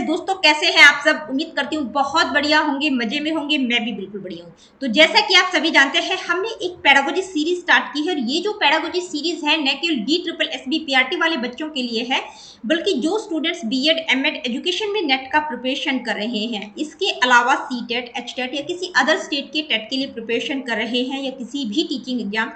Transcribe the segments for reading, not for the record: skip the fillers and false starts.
दोस्तों, कैसे हैं आप सब। उम्मीद करती हूँ बहुत बढ़िया होंगे, मजे में होंगे। मैं भी बिल्कुल बढ़िया हूँ। तो जैसा कि आप सभी जानते हैं, हमने एक पेडागोजी सीरीज स्टार्ट की है और ये जो पेडागोजी सीरीज है न केवल DSSS PRT वाले बच्चों के लिए है, बल्कि जो स्टूडेंट्स बीएड एमएड एजुकेशन में नेट का प्रिपरेशन कर रहे हैं, इसके अलावा सीटेट एचटेट या किसी अदर स्टेट के टेट के लिए प्रिपरेशन कर रहे हैं, या किसी भी टीचिंग एग्जाम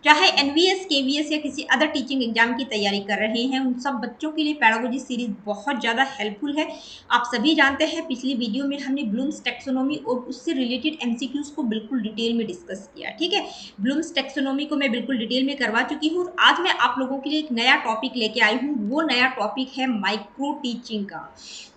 चाहे एनवीएस केवीएस या किसी अदर टीचिंग एग्जाम की तैयारी कर रहे हैं, उन सब बच्चों के लिए पेडागोजी सीरीज बहुत ज़्यादा हेल्पफुल है। आप सभी जानते हैं, पिछली वीडियो में हमने ब्लूम्स टैक्सोनॉमी और उससे रिलेटेड एमसीक्यूज को बिल्कुल डिटेल में डिस्कस किया। ठीक है, ब्लूम्स टैक्सोनॉमी को मैं बिल्कुल डिटेल में करवा चुकी हूँ। आज मैं आप लोगों के लिए एक नया टॉपिक लेके आई हूँ। वो नया टॉपिक है माइक्रो टीचिंग का।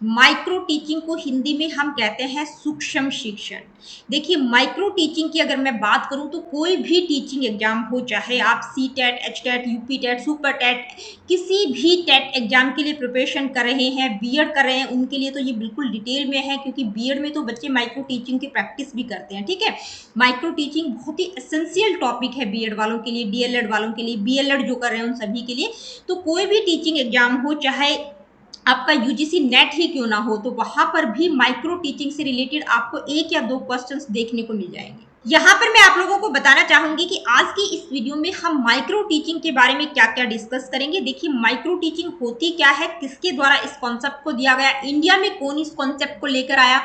माइक्रो टीचिंग को हिंदी में हम कहते हैं सूक्ष्म शिक्षण। देखिए, माइक्रो टीचिंग की अगर मैं बात करूं तो कोई भी टीचिंग एग्जाम हो, चाहे आप CTET HTET UP TET super TET किसी भी टेट एग्जाम के लिए प्रिपरेशन कर रहे हैं, बीएड कर रहे हैं, उनके लिए तो ये बिल्कुल डिटेल में है, क्योंकि बीएड में तो बच्चे माइक्रो टीचिंग की प्रैक्टिस भी करते हैं। ठीक है, माइक्रो टीचिंग बहुत ही एसेंशियल टॉपिक है बीएड वालों के लिए, डीएलएड वालों के लिए, बीएलएड जो कर रहे हैं उन सभी के लिए। तो कोई भी टीचिंग एग्जाम हो, चाहे आपका यूजीसी नेट ही क्यों ना हो, तो वहां पर भी माइक्रो टीचिंग से रिलेटेड आपको एक या दो क्वेश्चंस देखने को मिल जाएंगे। यहाँ पर मैं आप लोगों को बताना चाहूंगी कि आज की इस वीडियो में हम माइक्रो टीचिंग के बारे में क्या क्या डिस्कस करेंगे। देखिए, माइक्रो टीचिंग होती क्या है, किसके द्वारा इस कॉन्सेप्ट को दिया गया, इंडिया में कौन इस कॉन्सेप्ट को लेकर आया,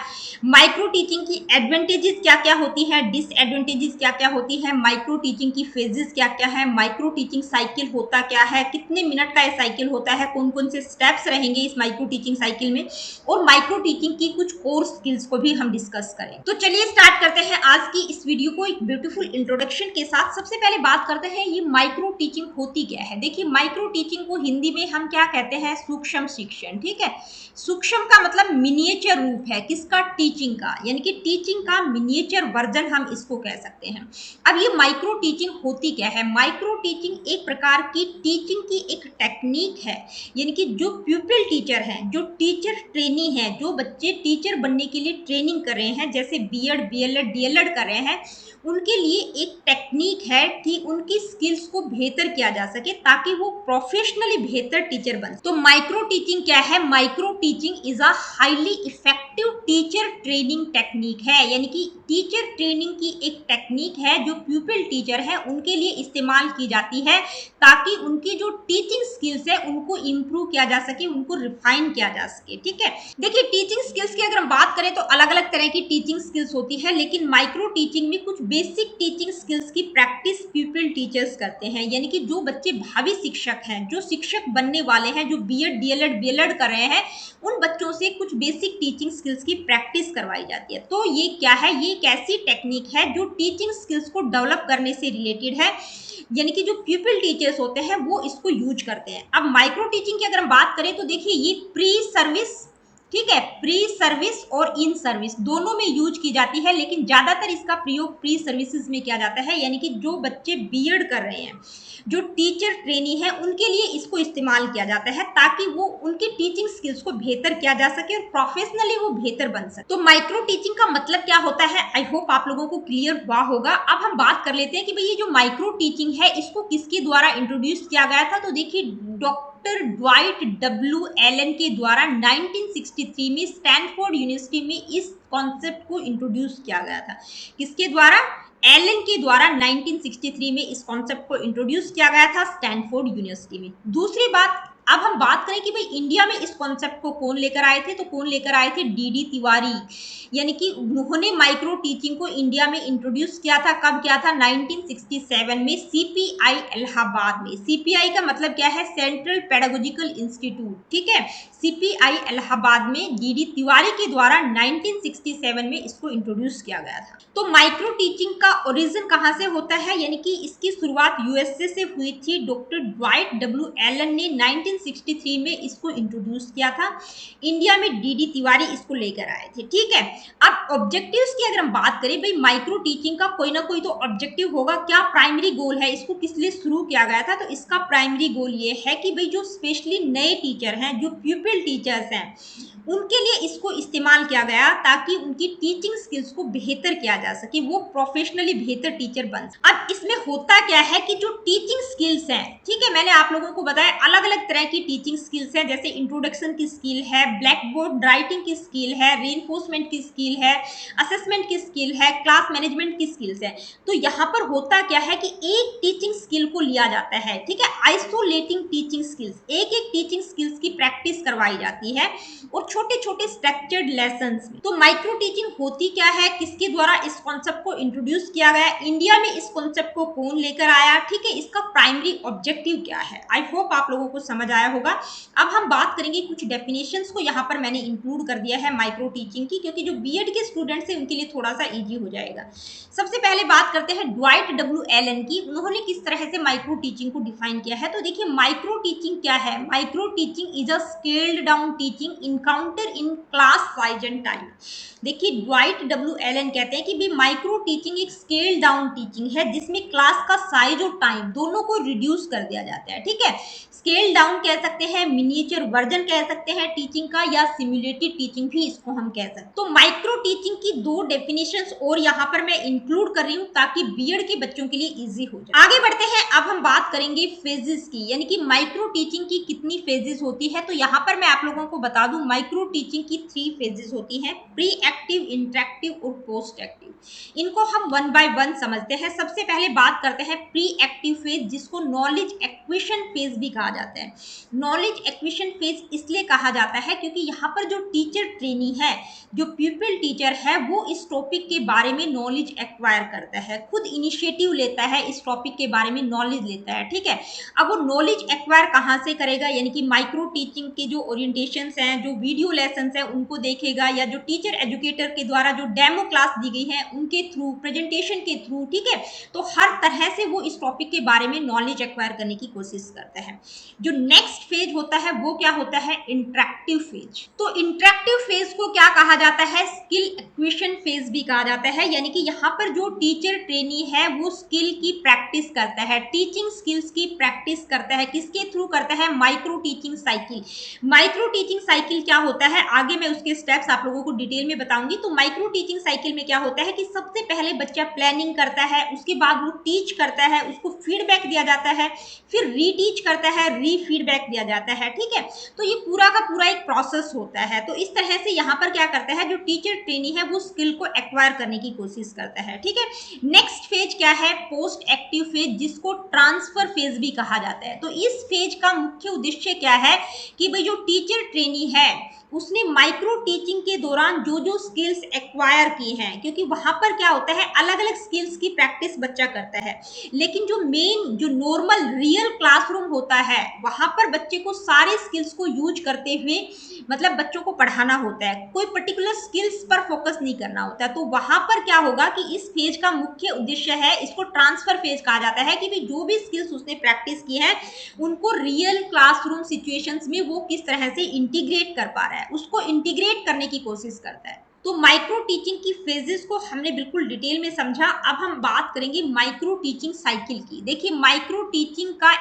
माइक्रो टीचिंग की एडवांटेजेस क्या क्या होती है, डिसएडवांटेजेस क्या क्या होती है, माइक्रो टीचिंग की फेजेस क्या क्या है, माइक्रो टीचिंग साइकिल होता क्या है, कितने मिनट का ये साइकिल होता है, कौन कौन से स्टेप्स रहेंगे इस माइक्रो टीचिंग साइकिल में, और माइक्रो टीचिंग की कुछ कोर स्किल्स को भी हम डिस्कस करें। तो चलिए स्टार्ट करते हैं आज की इस वीडियो को एक ब्यूटीफुल इंट्रोडक्शन के साथ। सबसे पहले बात करते हैं ये माइक्रो टीचिंग होती क्या है। देखिए, माइक्रो टीचिंग को हिंदी में हम क्या कहते हैं, सूक्ष्म शिक्षण। ठीक है, सूक्ष्म का मतलब मिनिएचर रूप है किसका, टीचिंग का, यानी कि टीचिंग का मिनिएचर वर्जन हम इसको कह सकते हैं। अब ये माइक्रो टीचिंग होती क्या है। माइक्रो टीचिंग एक प्रकार की टीचिंग की एक टेक्निक है, यानी कि जो प्यूपिल टीचर हैं, जो टीचर ट्रेनी है, जो बच्चे टीचर बनने के लिए ट्रेनिंग कर रहे हैं, जैसे बीएड बीएलएड डीएलएड कर रहे हैं, उनके लिए एक टेक्निक है कि उनकी स्किल्स को बेहतर किया जा सके ताकि वो प्रोफेशनली बेहतर टीचर बन। तो माइक्रो टीचिंग क्या है, micro teaching is a highly effective teacher training technique है, यानी कि टीचर ट्रेनिंग की एक टेक्निक है जो प्यूपिल टीचर है उनके लिए इस्तेमाल की जाती है, ताकि उनकी जो टीचिंग स्किल्स है उनको इम्प्रूव किया जा सके, उनको रिफाइन किया जा सके। ठीक है, देखिए टीचिंग स्किल्स की अगर हम बात करें तो अलग अलग तरह की टीचिंग स्किल्स होती है, लेकिन माइक्रो टीचिंग में कुछ बेसिक टीचिंग स्किल्स की प्रैक्टिस प्यूपिल टीचर्स करते हैं, यानी कि जो बच्चे भावी शिक्षक हैं, जो शिक्षक बनने वाले हैं, जो बीएड डीएलएड बीएलएड कर रहे हैं, उन बच्चों से कुछ बेसिक टीचिंग स्किल्स की प्रैक्टिस करवाई जाती है। तो ये क्या है, ये एक ऐसी टेक्निक है जो टीचिंग स्किल्स को डेवलप करने से रिलेटेड है, यानी कि जो प्यूपिल टीचर्स होते हैं वो इसको यूज करते हैं। अब माइक्रो टीचिंग की अगर हम बात करें तो देखिए, ये प्री सर्विस, ठीक है, प्री सर्विस और इन सर्विस दोनों में यूज की जाती है, लेकिन ज्यादातर इसका प्रयोग प्री सर्विसेज में किया जाता है, यानी कि जो बच्चे बीएड कर रहे हैं, जो टीचर ट्रेनी है, उनके लिए इसको इस्तेमाल किया जाता है ताकि वो उनकी टीचिंग स्किल्स को बेहतर किया जा सके और प्रोफेशनली वो बेहतर बन सके। तो माइक्रो टीचिंग का मतलब क्या होता है, आई होप आप लोगों को क्लियर हुआ होगा। अब हम बात कर लेते हैं कि भाई ये जो माइक्रो टीचिंग है इसको किसके द्वारा इंट्रोड्यूस किया गया था। तो देखिए, डॉक्टर ड्वाइट डब्ल्यू एलन के द्वारा 1963 में स्टैनफोर्ड यूनिवर्सिटी में इस कॉन्सेप्ट को इंट्रोड्यूस किया गया था। किसके द्वारा, एलन के द्वारा 1963 में इस कॉन्सेप्ट को इंट्रोड्यूस किया गया था स्टैनफोर्ड यूनिवर्सिटी में। दूसरी बात, अब हम बात करें कि भाई इंडिया में इस कॉन्सेप्ट को कौन लेकर आए थे, तो कौन लेकर आए थे, डीडी तिवारी, यानी कि उन्होंने माइक्रो टीचिंग को इंडिया में इंट्रोड्यूस किया था। कब किया था, 1967 में सीपीआई इलाहाबाद में। सीपीआई का मतलब क्या है, सेंट्रल पेडागोजिकल इंस्टीट्यूट। ठीक है, सीपीआई इलाहाबाद में डीडी तिवारी के द्वारा 1967 में इसको इंट्रोड्यूस किया गया था। तो माइक्रो टीचिंग का ओरिजिन कहाँ से होता है, यानी कि इसकी शुरुआत यूएसए से हुई थी। डॉक्टर ड्वाइट डब्ल्यू एलन ने 1963 में इसको इंट्रोड्यूस किया था। इंडिया में डीडी तिवारी इसको लेकर आए थे। ठीक है, अब ऑब्जेक्टिव्स की अगर हम बात करें, भाई माइक्रो टीचिंग का कोई ना कोई तो ऑब्जेक्टिव होगा, क्या प्राइमरी गोल है, इसको किस लिए शुरू किया गया था, तो इसका प्राइमरी गोल ये है कि भाई जो स्पेशली नए टीचर हैं, जो प्यूपिल टीचर्स हैं, उनके लिए इसको इस्तेमाल किया गया ताकि उनकी टीचिंग स्किल्स को बेहतर किया जा सके, वो प्रोफेशनली बेहतर टीचर बन सके। अब इसमें होता क्या है कि जो टीचिंग स्किल्स हैं, ठीक है, मैंने आप लोगों को बताया अलग अलग तरह की टीचिंग स्किल्स हैं, जैसे इंट्रोडक्शन की स्किल है, ब्लैक बोर्ड राइटिंग की स्किल है, रीइंफोर्समेंट की स्किल है, असेसमेंट की स्किल है, क्लास मैनेजमेंट की स्किल्स है। तो यहाँ पर होता क्या है कि एक टीचिंग स्किल को लिया जाता है, ठीक है, आइसोलेटिंग टीचिंग स्किल्स, एक एक टीचिंग स्किल्स की प्रैक्टिस करवाई जाती है और छोटे छोटे स्ट्रक्चर्ड लेसन्स में। तो माइक्रो टीचिंग होती क्या है, किसके द्वारा इस कॉन्सेप्ट को इंट्रोड्यूस किया गया, इंडिया में इस कॉन्सेप्ट को कौन लेकर आया, ठीक है, इसका प्राइमरी ऑब्जेक्टिव क्या है। आई होप आप लोगों को समझ आया होगा। अब हम बात करेंगे कुछ डेफिनेशंस को, यहाँ पर मैंने इंक्लूड कर दिया है माइक्रो टीचिंग की, क्योंकि जो बीएड के स्टूडेंट्स हैं उनके लिए थोड़ा सा इजी हो जाएगा। सबसे पहले बात करते हैं ड्वाइट डब्ल्यू एलन की, उन्होंने किस तरह से माइक्रो टीचिंग को डिफाइन किया है। तो देखिए माइक्रो टीचिंग क्या है, micro teaching is a scaled down teaching encounter in class size and time. देखिए ड्वाइट डब्ल्यू एलन कहते हैं कि भी माइक्रो टीचिंग एक स्केल डाउन टीचिंग है जिसमें क्लास का साइज और टाइम दोनों को रिड्यूस कर दिया जाता है, ठीक है। स्केल डाउन कह सकते हैं, मिनिएचर वर्जन कह सकते हैं टीचिंग का, या सिमुलेटेड टीचिंग भी इसको हम कह सकते हैं। तो माइक्रो टीचिंग की दो डेफिनेशंस और यहाँ पर मैं इंक्लूड कर रही हूँ ताकि बीएड के बच्चों के लिए इजी हो जाए। आगे बढ़ते हैं, अब हम बात करेंगे फेजेस की, यानी कि माइक्रो टीचिंग की कितनी फेजेस होती है। तो यहाँ पर मैं आप लोगों को बता दूं माइक्रो टीचिंग की 3 फेजेस होती हैं, प्री एक्टिव, इंटरेक्टिव और पोस्ट एक्टिव। इनको हम वन बाय वन समझते हैं। सबसे पहले बात करते हैं प्री एक्टिव फेज, जिसको नॉलेज एक्विजिशन फेज भी कहा जाता है। नॉलेज एक्विजिशन फेज इसलिए कहा जाता है क्योंकि यहाँ पर जो टीचर ट्रेनी है, जो प्यूपिल टीचर है, वो इस टॉपिक के बारे में नॉलेज एक्वायर करता है, खुद इनिशिएटिव लेता है, इस टॉपिक के बारे में नॉलेज लेता है, ठीक है। अब वो नॉलेज एक्वायर कहाँ से करेगा, यानी कि माइक्रो टीचिंग के जो ओरिएंटेशंस हैं, जो वीडियो लेसन हैं, उनको देखेगा, या जो टीचर एजुकेटर के द्वारा जो डेमो क्लास दी गई है उनके थ्रू, प्रेजेंटेशन के थ्रू, ठीक है। तो हर तरह से वो इस टॉपिक के बारे में नॉलेज एक्वायर करने की कोशिश करता है। जो नेक्स्ट फेज होता है वो क्या होता है, इंटरेक्टिव फेज। तो इंटरेक्टिव फेज को क्या कहा जाता है, स्किल एक्विजिशन फेज भी कहा जाता है, यानी कि यहाँ पर जो टीचर ट्रेनी है वो स्किल की प्रैक्टिस करता है, टीचिंग स्किल्स की प्रैक्टिस करता है, किसके थ्रू करता है, micro teaching cycle. Micro teaching cycle क्या होता है, आगे मैं उसके स्टेप्स आप लोगों को डिटेल में बताऊंगी। तो माइक्रो टीचिंग साइकिल में क्या होता है कि सबसे पहले बच्चा प्लानिंग करता है, उसके बाद वो टीच करता है, उसको फीडबैक दिया जाता है, फिर रीटीच करता है, री फीडबैक दिया जाता है, ठीक है। तो ये पूरा का पूरा एक प्रोसेस होता है। तो इस तरह से यहाँ पर क्या करता है, जो टीचर ट्रेनी है वो स्किल को एक्वायर करने की कोशिश करता है, ठीक है। नेक्स्ट फेज क्या है, पोस्ट एक्टिव फेज, जिसको ट्रांसफर फेज भी कहा जाता है। तो इस फेज का मुख्य उद्देश्य क्या है कि भाई जो टीचर ट्रेनी है उसने माइक्रो टीचिंग के दौरान जो जो स्किल्स एक्वायर की हैं, क्योंकि वहां पर क्या होता है अलग अलग स्किल्स की प्रैक्टिस बच्चा करता है, लेकिन जो मेन जो नॉर्मल रियल क्लासरूम होता है वहां पर बच्चे को सारे स्किल्स को यूज करते हुए मतलब बच्चों को पढ़ाना होता है, कोई पर्टिकुलर स्किल्स पर फोकस नहीं करना होता है। तो वहां पर क्या होगा कि इस फेज का मुख्य उद्देश्य है, इसको ट्रांसफर फेज कहा जाता है, कि जो भी स्किल्स उसने प्रैक्टिस की है उनको रियल क्लासरूम सिचुएशंस में वो किस तरह से इंटीग्रेट कर पा रहा है, उसको इंटीग्रेट करने की कोशिश करता है। तो माइक्रो टीचिंग की फेजेस को हमने बिल्कुल डिटेल में समझा। अब हम बात करेंगे माइक्रो टीचिंग साइकिल की। देखिए माइक्रो टीचिंग का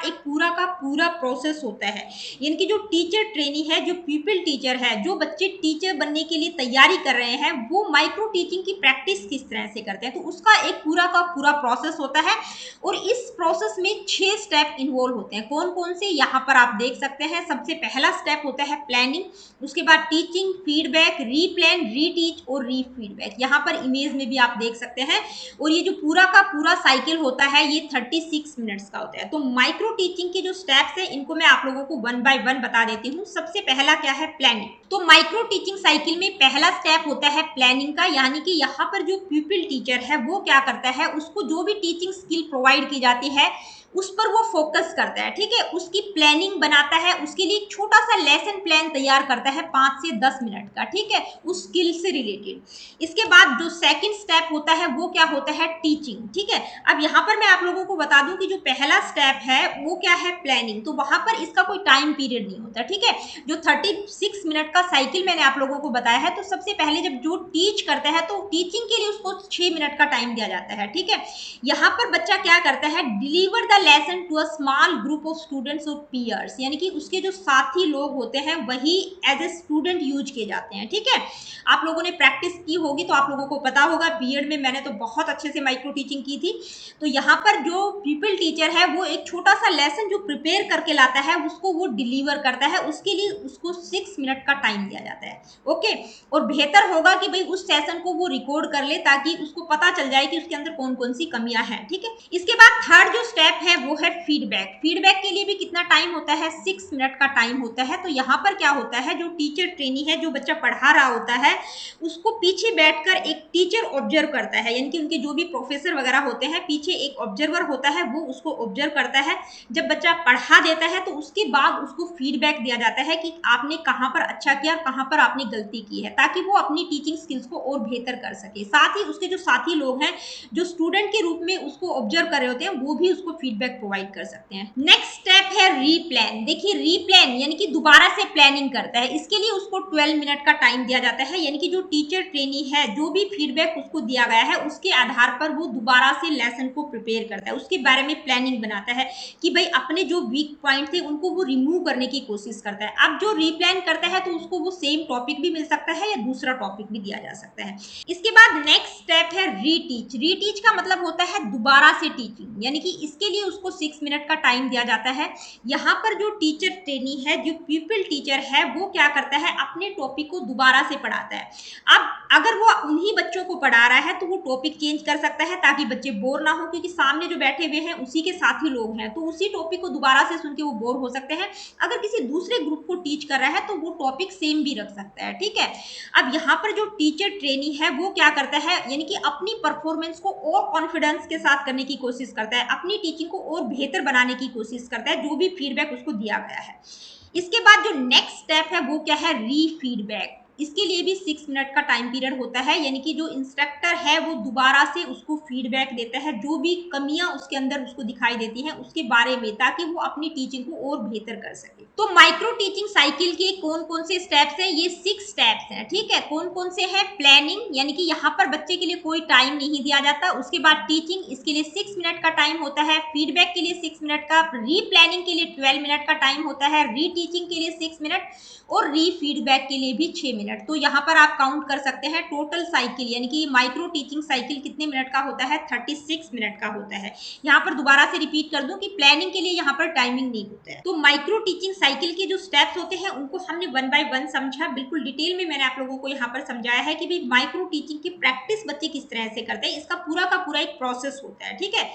पूरा प्रोसेस होता है, यानी कि जो टीचर ट्रेनी है, जो पीपल टीचर है, जो बच्चे टीचर बनने के लिए तैयारी कर रहे हैं, वो माइक्रो टीचिंग की प्रैक्टिस किस तरह से करते हैं। तो उसका एक पूरा प्रोसेस होता है और इस प्रोसेस में 6 स्टेप इन्वॉल्व होते हैं। कौन कौन से, यहाँ पर आप देख सकते हैं। सबसे पहला स्टेप होता है प्लानिंग, उसके बाद टीचिंग, फीडबैक, रीप्लान, रीटीच और री फीडबैक। यहाँ पर इमेज में भी आप देख सकते हैं। और ये जो पूरा का पूरा साइकिल होता है ये 36 मिनट्स का होता है। तो माइक्रो टीचिंग के जो स्टेप्स है इनको मैं आप लोगों को वन बाय वन बता देती हूँ। सबसे पहला क्या है, प्लानिंग। तो माइक्रो टीचिंग साइकिल में पहला स्टेप होता है प्लानिंग का, यानी कि यहाँ पर जो प्यूपिल टीचर है वो क्या करता है, उसको जो भी टीचिंग स्किल प्रोवाइड की जाती है उस पर वो फोकस करता है, ठीक है, उसकी प्लानिंग बनाता है, उसके लिए एक छोटा सा लेसन प्लान तैयार करता है 5 से 10 मिनट का, ठीक है, उस स्किल से रिलेटेड। इसके बाद जो सेकंड स्टेप होता है वो क्या होता है, टीचिंग, ठीक है। अब यहाँ पर मैं आप लोगों को बता दूं कि जो पहला स्टेप है वो क्या है, प्लानिंग, तो वहां पर इसका कोई टाइम पीरियड नहीं होता, ठीक है। जो 36 मिनट का साइकिल मैंने आप लोगों को बताया है, तो सबसे पहले जब जो टीच करता है तो टीचिंग के लिए उसको 6 मिनट का टाइम दिया जाता है, ठीक है। यहाँ पर बच्चा क्या करता है, deliver the lesson to a small group of students और पीयर्स, यानी कि उसके जो साथी लोग होते हैं वही एज ए स्टूडेंट यूज किए जाते हैं, ठीक है। आप लोगों ने प्रैक्टिस की होगी तो आप लोगों को पता होगा, बीएड में मैंने तो बहुत अच्छे से माइक्रो टीचिंग की थी। तो यहाँ पर जो पीपल टीचर है वो एक छोटा सा लेसन जो प्रिपेयर करके लाता है उसको वो डिलीवर करता है, उसके लिए उसको 6 मिनट का टाइम दिया जाता है, ओके। और बेहतर होगा कि भाई उस सेशन को वो रिकॉर्ड कर ले ताकि उसको पता चल जाए कि उसके अंदर कौन कौन सी कमियां हैं, ठीक है। इसके बाद थर्ड जो स्टेप है वो है फीडबैक। फीडबैक के लिए भी कितना टाइम होता है, 6 मिनट का टाइम होता है। तो यहाँ पर क्या होता है, जो टीचर ट्रेनी है, जो बच्चा पढ़ा रहा होता है, उसको पीछे बैठकर एक टीचर ऑब्जर्व करता है, यानी कि उनके जो भी प्रोफेसर वगैरह होते हैं पीछे एक ऑब्जर्वर होता है, वो उसको ऑब्जर्व करता है। जब बच्चा पढ़ा देता है तो उसके बाद उसको फीडबैक दिया जाता है कि आपने कहाँ पर अच्छा किया और कहाँ पर आपने गलती की है, ताकि वो अपनी टीचिंग स्किल्स को और बेहतर कर सके। साथ ही उसके जो साथी लोग हैं जो स्टूडेंट के रूप में उसको ऑब्जर्व कर रहे होते हैं वो भी उसको फीडबैक प्रोवाइड कर सकते हैं। नेक्स्ट स्टेप है रीप्लान। देखिए रीप्लान यानी कि दोबारा से प्लानिंग करता है, इसके लिए उसको 12 मिनट का टाइम दिया जाता है, यानी कि जो टीचर ट्रेनी है जो भी फीडबैक उसको दिया गया है उसके आधार पर वो दोबारा से लेसन को प्रिपेयर करता है, उसके बारे में प्लानिंग बनाता है कि भाई अपने जो वीक पॉइंट थे उनको वो रिमूव करने की कोशिश करता है। अब जो रीप्लान करता है तो उसको वो सेम टॉपिक भी मिल सकता है या दूसरा टॉपिक भी दिया जा सकता है। इसके बाद नेक्स्ट स्टेप है रीटीच। रीटीच का मतलब होता है दोबारा से टीचिंग, यानी कि इसके लिए उसको 6 मिनट का टाइम दिया जाता है। यहाँ पर जो टीचर ट्रेनी है, जो पीपल टीचर है, वो क्या करता है, अपने टॉपिक को दोबारा से पढ़ाता है। अब अगर वो उन्हीं बच्चों को पढ़ा रहा है तो वो टॉपिक चेंज कर सकता है ताकि बच्चे बोर ना हो, क्योंकि सामने जो बैठे हुए हैं उसी के साथी लोग हैं, तो उसी टॉपिक को दोबारा से सुन के वो बोर हो सकते हैं। अगर किसी दूसरे ग्रुप को टीच कर रहा है तो वो टॉपिक सेम भी रख सकता है, ठीक है। अब यहाँ पर जो टीचर ट्रेनी है वो क्या करता है, यानी कि अपनी परफॉर्मेंस को और कॉन्फिडेंस के साथ करने की कोशिश करता है, अपनी टीचिंग को और बेहतर बनाने की कोशिश करता है जो भी फीडबैक उसको दिया गया है। इसके बाद जो नेक्स्ट स्टेप है वो क्या है, री फीडबैक। इसके लिए भी 6 मिनट का टाइम पीरियड होता है, यानी कि जो इंस्ट्रक्टर है वो दोबारा से उसको फीडबैक देता है जो भी कमियां उसके अंदर उसको दिखाई देती हैं उसके बारे में, ताकि वो अपनी टीचिंग को और बेहतर कर सके। तो माइक्रो टीचिंग साइकिल के कौन कौन से स्टेप्स हैं, ये 6 स्टेप्स हैं, ठीक है। कौन कौन से हैं, प्लानिंग, यानी कि यहाँ पर बच्चे के लिए कोई टाइम नहीं दिया जाता। उसके बाद टीचिंग, इसके लिए 6 मिनट का टाइम होता है। फीडबैक के लिए 6 मिनट का, री प्लानिंग के लिए 12 मिनट का टाइम होता है, री टीचिंग के लिए 6 मिनट और री फीडबैक के लिए भी 6 मिनट। तो यहाँ पर आप काउंट कर सकते हैं टोटल साइकिल, यानी कि माइक्रो टीचिंग साइकिल कितने मिनट का होता है, 36 मिनट का होता है। यहाँ पर दोबारा से रिपीट कर दूं कि प्लानिंग के लिए यहाँ पर टाइमिंग नहीं होता है। तो माइक्रो टीचिंग साइकिल के जो स्टेप्स होते हैं उनको हमने 1 बाय 1 समझा, बिल्कुल डिटेल में मैंने आप लोगों को यहाँ पर समझाया है कि भाई माइक्रो टीचिंग की प्रैक्टिस बच्चे किस तरह से करते हैं, इसका पूरा का पूरा एक प्रोसेस होता है, ठीक है।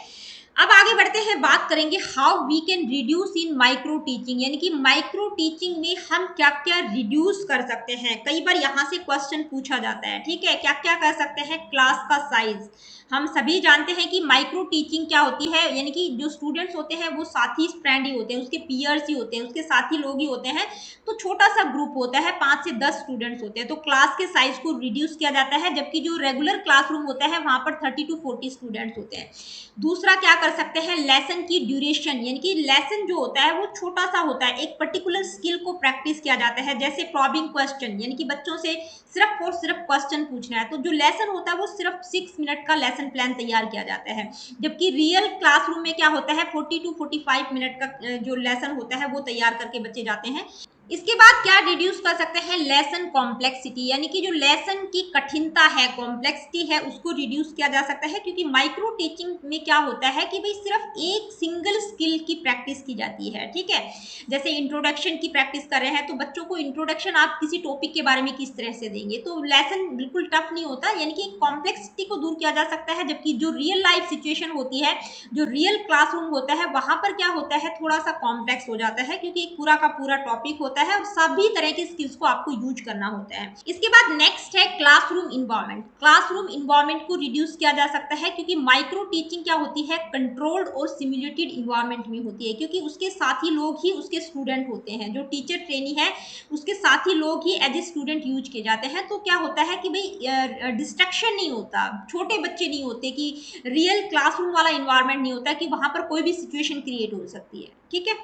अब आगे बढ़ते हैं, बात करेंगे how we can reduce in micro teaching, यानी कि माइक्रो टीचिंग में हम क्या क्या रिड्यूस कर सकते हैं। कई बार यहाँ से क्वेश्चन पूछा जाता है, ठीक है, क्या क्या कर सकते हैं, क्लास का साइज। हम सभी जानते हैं कि माइक्रो टीचिंग क्या होती है, यानी कि जो स्टूडेंट्स होते हैं वो साथी फ्रेंड ही होते हैं, उसके पीयर्स ही होते हैं, उसके साथी लोग ही होते हैं। तो छोटा सा ग्रुप होता है, 5 से 10 स्टूडेंट्स होते हैं, तो क्लास के साइज को रिड्यूस किया जाता है। जबकि जो रेगुलर क्लासरूम होता है वहां पर 30 to 40 स्टूडेंट्स होते हैं। दूसरा क्या कर सकते हैं, लेसन की ड्यूरेशन, यानी कि लेसन जो होता है वो छोटा सा होता है, एक पर्टिकुलर स्किल को प्रैक्टिस किया जाता है, जैसे प्रॉबिंग क्वेश्चन, यानी कि बच्चों से सिर्फ और सिर्फ क्वेश्चन पूछना है। तो जो लेसन होता है वो सिर्फ 6 मिनट का लेसन प्लान तैयार किया जाता है। जबकि रियल क्लासरूम में क्या होता है, 40 to 45 मिनट का जो लेसन होता है वो तैयार करके बच्चे जाते हैं। इसके बाद क्या रिड्यूस कर सकते हैं, लेसन कॉम्प्लेक्सिटी, यानी कि जो लेसन की कठिनता है, कॉम्प्लेक्सिटी है, उसको रिड्यूस किया जा सकता है। क्योंकि माइक्रो टीचिंग में क्या होता है कि भाई सिर्फ एक सिंगल स्किल की प्रैक्टिस की जाती है, ठीक है। जैसे इंट्रोडक्शन की प्रैक्टिस कर रहे हैं तो बच्चों को इंट्रोडक्शन आप किसी टॉपिक के बारे में किस तरह से देंगे, तो लेसन बिल्कुल टफ नहीं होता, यानी कि कॉम्प्लेक्सिटी को दूर किया जा सकता है। जबकि जो रियल लाइफ सिचुएशन होती है, जो रियल क्लासरूम होता है, वहां पर क्या होता है, थोड़ा सा कॉम्प्लेक्स हो जाता है, क्योंकि पूरा का पूरा टॉपिक होता होता है और सभी तरह की स्किल्स को आपको यूज करना होता है। इसके बाद नेक्स्ट है क्लासरूम इन्वायरमेंट। क्लासरूम इन्वायरमेंट को रिड्यूस किया जा सकता है क्योंकि माइक्रो टीचिंग क्या होती है, कंट्रोल्ड और सिमुलेटेड इन्वायरमेंट में होती है, क्योंकि उसके साथी लोग ही उसके स्टूडेंट होते हैं। जो टीचर ट्रेनी है उसके साथी लोग ही एज ए स्टूडेंट यूज किए जाते हैं। तो क्या होता है कि भाई डिस्ट्रक्शन नहीं होता, छोटे बच्चे नहीं होते, कि रियल क्लासरूम वाला इन्वायरमेंट नहीं होता कि वहां पर कोई भी सिचुएशन क्रिएट हो सकती है। ठीक है,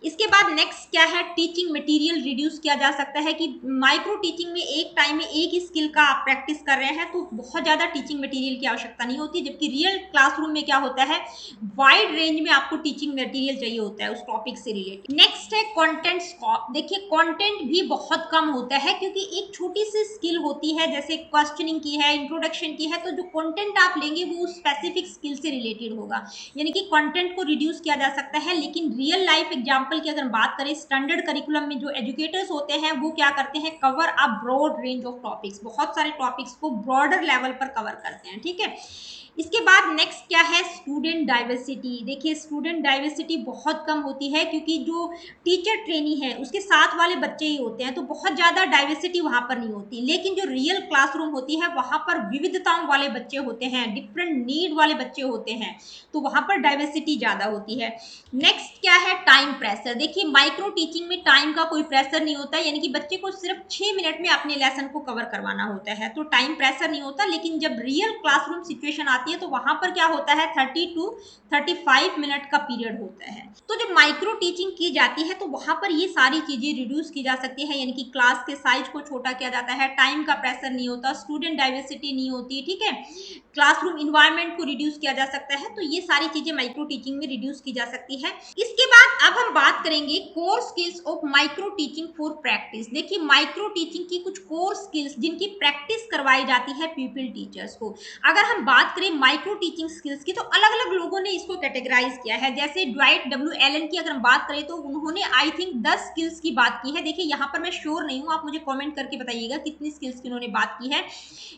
इसके बाद नेक्स्ट क्या है, टीचिंग मटेरियल रिड्यूस किया जा सकता है कि माइक्रो टीचिंग में एक टाइम में एक ही स्किल का आप प्रैक्टिस कर रहे हैं तो बहुत ज़्यादा टीचिंग मटेरियल की आवश्यकता नहीं होती, जबकि रियल क्लासरूम में क्या होता है, वाइड रेंज में आपको टीचिंग मटेरियल चाहिए होता है उस टॉपिक से रिलेटेड। नेक्स्ट है कंटेंट स्कोप। देखिए कंटेंट भी बहुत कम होता है क्योंकि एक छोटी सी स्किल होती है, जैसे क्वेश्चनिंग की है, इंट्रोडक्शन की है, तो जो कंटेंट आप लेंगे वो स्पेसिफिक स्किल से रिलेटेड होगा, यानी कि कंटेंट को रिड्यूस किया जा सकता है। लेकिन रियल लाइफ एग्जांपल की अगर बात करें, स्टैंडर्ड करिकुलम में जो एजुकेटर्स होते हैं वो क्या करते हैं, cover a broad range of topics, बहुत सारे टॉपिक्स को ब्रॉडर लेवल पर कवर करते हैं। ठीक है, इसके बाद नेक्स्ट क्या है, स्टूडेंट डाइवर्सिटी। देखिए स्टूडेंट डाइवर्सिटी बहुत कम होती है क्योंकि जो टीचर ट्रेनी है उसके साथ वाले बच्चे ही होते हैं, तो बहुत ज़्यादा डाइवर्सिटी वहाँ पर नहीं होती। लेकिन जो रियल क्लासरूम होती है वहाँ पर विविधताओं वाले बच्चे होते हैं, डिफरेंट नीड वाले बच्चे होते हैं, तो वहाँ पर डाइवर्सिटी ज़्यादा होती है। नेक्स्ट क्या है, टाइम प्रेशर। देखिए माइक्रो टीचिंग में टाइम का कोई प्रेशर नहीं होता, यानी कि बच्चे को सिर्फ 6 मिनट में अपने लेसन को कवर करवाना होता है, तो टाइम प्रेशर नहीं होता। लेकिन जब रियल क्लासरूम सिचुएशन आती है तो वहां पर क्या होता है, 30 टू 35 मिनट का पीरियड होता है। तो जब माइक्रो टीचिंग की जाती है तो वहां पर ये सारी चीजें रिड्यूस की जा सकती है, यानी कि क्लास के साइज को छोटा किया जाता है, टाइम का प्रेशर नहीं होता, स्टूडेंट डाइवर्सिटी नहीं होती। ठीक है, क्लासरूम इन्वायरमेंट को रिड्यूस किया जा सकता है, तो ये सारी चीजें माइक्रो टीचिंग में रिड्यूस की जा सकती है। इसके बाद अब हम बात करेंगे core skills of micro teaching for practice. देखिए माइक्रो टीचिंग की कुछ कोर स्किल्स जिनकी प्रैक्टिस करवाई जाती है पीपल टीचर्स को। अगर हम बात करें माइक्रो टीचिंग स्किल्स की तो अलग अलग लोगों ने इसको कैटेगराइज किया है। जैसे ड्वाइट डब्ल्यू एलन की अगर हम बात करें तो उन्होंने आई थिंक 10 स्किल्स की बात की है। देखिए यहाँ पर मैं श्योर नहीं हूँ, आप मुझे कॉमेंट करके बताइएगा कितनी स्किल्स की उन्होंने बात की है।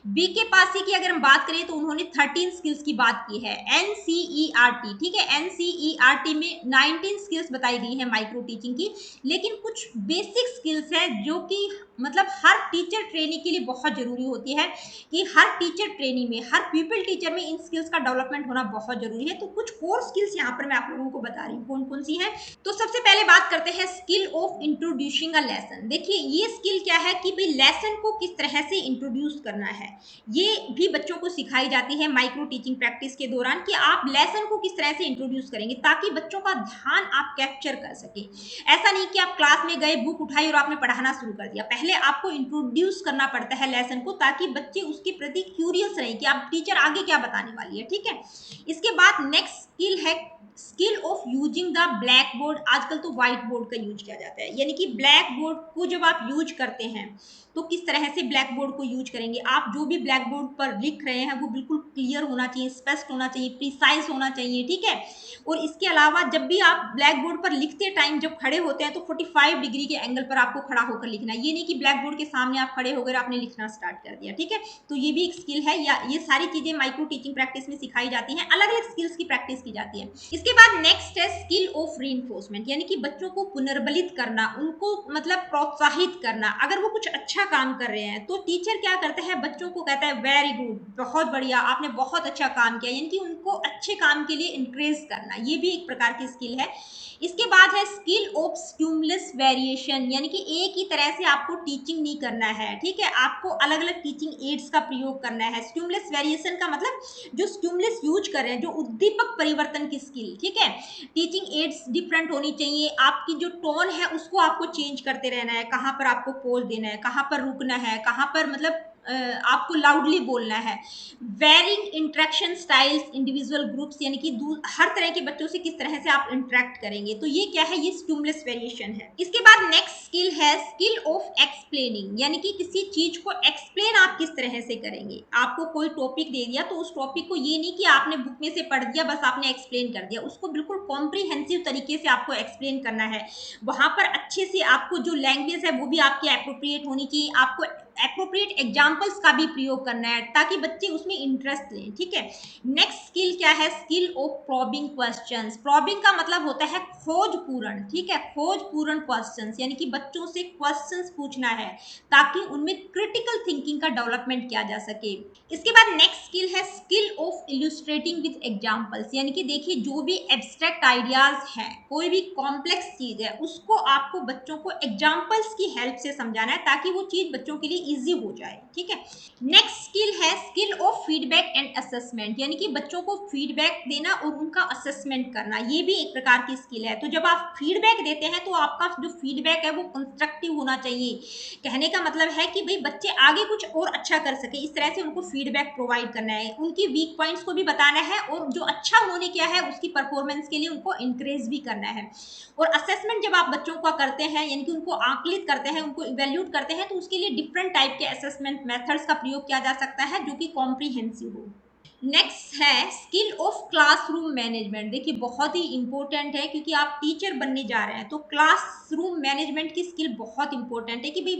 बीके पासी की अगर हम बात करें तो उन्होंने 13 स्किल्स की बात की है। एनसीईआरटी, ठीक है, एनसीईआरटी में 19 स्किल्स बताई गई है माइक्रो टीचिंग की। लेकिन कुछ बेसिक स्किल्स है जो कि मतलब हर टीचर ट्रेनी के लिए बहुत जरूरी होती है, कि हर टीचर ट्रेनी में, हर पीपल टीचर में इन स्किल्स का डेवलपमेंट होना बहुत जरूरी है। तो कुछ कोर स्किल्स यहाँ पर मैं आप लोगों को बता रही हूँ कौन कौन सी है। तो सबसे पहले बात करते हैं skill of introducing a lesson. देखिए ये स्किल क्या है कि भाई लेसन को किस तरह से इंट्रोड्यूस करना है, ये भी बच्चों को सिखाई जाती है माइक्रो टीचिंग प्रैक्टिस के दौरान, कि आप लेसन को किस तरह से इंट्रोड्यूस करेंगे ताकि बच्चों का ध्यान आप कैप्चर कर सके। ऐसा नहीं कि आप क्लास में गए, बुक उठाई और आपने पढ़ाना शुरू कर दिया, पहले आपको इंट्रोड्यूस करना पड़ता है लेसन को ताकि बच्चे उसके प्रति क्यूरियस रहे कि आप टीचर आगे क्या बताने वाली है। ठीक है, इसके बाद नेक्स्ट स्किल है skill of using the black board. आजकल तो व्हाइट बोर्ड का यूज किया जाता है, यानी कि ब्लैक बोर्ड को जब आप यूज करते हैं तो किस तरह से ब्लैक बोर्ड को यूज करेंगे। आप जो भी ब्लैक बोर्ड पर लिख रहे हैं वो बिल्कुल क्लियर होना चाहिए, स्पष्ट होना चाहिए, प्रिसाइज होना चाहिए। ठीक है, और इसके अलावा जब भी आप ब्लैक बोर्ड पर लिखते टाइम जब खड़े होते हैं तो 45 डिग्री के एंगल पर आपको खड़ा होकर लिखना है। ये नहीं कि ब्लैक बोर्ड के सामने आप खड़े होकर आपने लिखना स्टार्ट कर दिया। ठीक है, तो ये भी एक स्किल है, या ये सारी चीजें माइक्रो टीचिंग प्रैक्टिस में सिखाई जाती हैं, अलग अलग स्किल्स की प्रैक्टिस की जाती है। इसके बाद नेक्स्ट है स्किल ऑफ रीइंफोर्समेंट, यानी कि बच्चों को पुनर्बलित करना, उनको मतलब प्रोत्साहित करना। अगर वो कुछ अच्छा काम कर रहे हैं तो टीचर क्या करता है, बच्चों को कहता है वेरी गुड, बहुत बढ़िया, आपने बहुत अच्छा काम किया, यानी कि उनको अच्छे काम के लिए इंकरेज करना, ये भी एक प्रकार की स्किल है। इसके बाद है स्किल ऑफ स्टिमुलस वेरिएशन, यानी कि एक ही तरह से आपको टीचिंग नहीं करना है। ठीक है, आपको अलग अलग टीचिंग एड्स का प्रयोग करना है। स्टिमुलस वेरिएशन का मतलब जो स्टिमुलस यूज कर रहे हैं, जो उद्दीपक परिवर्तन की स्किल। ठीक है, टीचिंग एड्स डिफरेंट होनी चाहिए, आपकी जो टोन है उसको आपको चेंज करते रहना है, कहाँ पर आपको पोज देना है, कहाँ पर रुकना है, कहाँ पर मतलब आपको लाउडली बोलना है। Varying interaction styles individual groups, यानी कि हर तरह के बच्चों से किस तरह से आप इंटरेक्ट करेंगे, तो ये क्या है, ये स्टिमुलस वेरिएशन है। इसके बाद नेक्स्ट स्किल है स्किल ऑफ एक्सप्लेनिंग, यानी कि किसी चीज को एक्सप्लेन आप किस तरह से करेंगे। आपको कोई टॉपिक दे दिया तो उस टॉपिक को ये नहीं कि आपने बुक में से पढ़ दिया बस आपने एक्सप्लेन कर दिया, उसको बिल्कुल कॉम्प्रिहेंसिव तरीके से आपको एक्सप्लेन करना है। वहां पर अच्छे से आपको जो लैंग्वेज है वो भी आपकी एप्रोप्रिएट होनी चाहिए, आपको एप्रोप्रिएट एग्जाम्पल्स का भी प्रयोग करना है ताकि बच्चे उसमें इंटरेस्ट लें, ठीक है। नेक्स्ट स्किल क्या है, skill of probing questions. Probing का मतलब होता है खोज पूर्ण, ठीक है, खोज पूर्ण क्वेश्चंस, यानी कि बच्चों से क्वेश्चंस पूछना है ताकि उनमें क्रिटिकल थिंकिंग का डेवलपमेंट किया जा सके। इसके बाद नेक्स्ट स्किल है स्किल ऑफ इल्यूस्ट्रेटिंग विद एग्जाम्पल्स, यानी कि देखिए जो भी एब्स्ट्रैक्ट आइडियाज हैं, कोई भी कॉम्प्लेक्स चीज है, उसको आपको बच्चों को एग्जाम्पल्स की हेल्प से समझाना है ताकि वो चीज बच्चों के लिए इजी हो जाए, ठीक है। नेक्स्ट स्किल है skill of feedback and assessment, यानी कि बच्चों को फीडबैक देना और उनका असेसमेंट करना, ये भी एक प्रकार की स्किल है। तो जब आप फीडबैक देते हैं तो आपका जो फीडबैक है वो कंस्ट्रक्टिव होना चाहिए। कहने का मतलब है कि भाई बच्चे आगे कुछ और अच्छा कर सके, इस तरह से उनको फीडबैक प्रोवाइड करना है, उनकी वीक पॉइंट्स को भी बताना है और जो अच्छा होने क्या है उसकी परफॉर्मेंस के लिए उनको इंकरेज भी करना है। और असेसमेंट जब आप बच्चों का करते हैं, यानी कि उनको आकलित करते हैं, उनको इवेल्यूट करते हैं, तो उसके लिए डिफरेंट टाइप के असेसमेंट मेथड्स का प्रयोग किया जा सकता है जो कि कॉम्प्रिहेंसिव हो। नेक्स्ट है स्किल ऑफ क्लासरूम मैनेजमेंट। देखिए बहुत ही इंपॉर्टेंट है क्योंकि आप टीचर बनने जा रहे हैं, तो क्लासरूम मैनेजमेंट की स्किल बहुत इंपॉर्टेंट है कि भाई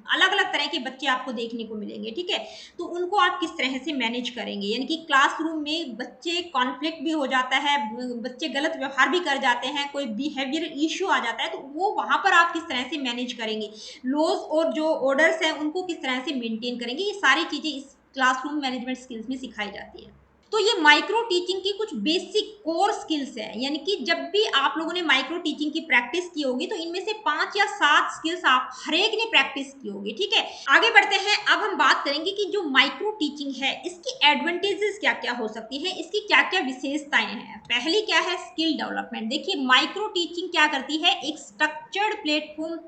अलग अलग तरह के बच्चे आपको देखने को मिलेंगे, ठीक है, तो उनको आप किस तरह से मैनेज करेंगे। यानी कि क्लासरूम में बच्चे कॉन्फ्लिक्ट भी हो जाता है, बच्चे गलत व्यवहार भी कर जाते हैं, कोई बिहेवियर इश्यू आ जाता है, तो वो वहां पर आप किस तरह से मैनेज करेंगे, लॉज और जो ऑर्डर्स हैं उनको किस तरह से मेंटेन करेंगे, ये सारी चीजें इस क्लासरूम मैनेजमेंट स्किल्स में सिखाई जाती है। तो ये माइक्रो टीचिंग की कुछ बेसिक कोर स्किल्स है, यानी कि जब भी आप लोगों ने माइक्रो टीचिंग की प्रैक्टिस की होगी तो इनमें से 5 या 7 स्किल्स आप हर एक ने प्रैक्टिस की होगी, ठीक है। आगे बढ़ते हैं, अब हम बात करेंगे कि जो माइक्रो टीचिंग है इसकी एडवांटेजेस क्या क्या हो सकती है, इसकी क्या क्या विशेषताएं हैं। पहली क्या है, स्किल डेवलपमेंट। देखिए माइक्रो टीचिंग क्या करती है, एक स्ट्रक्चर्ड प्लेटफॉर्म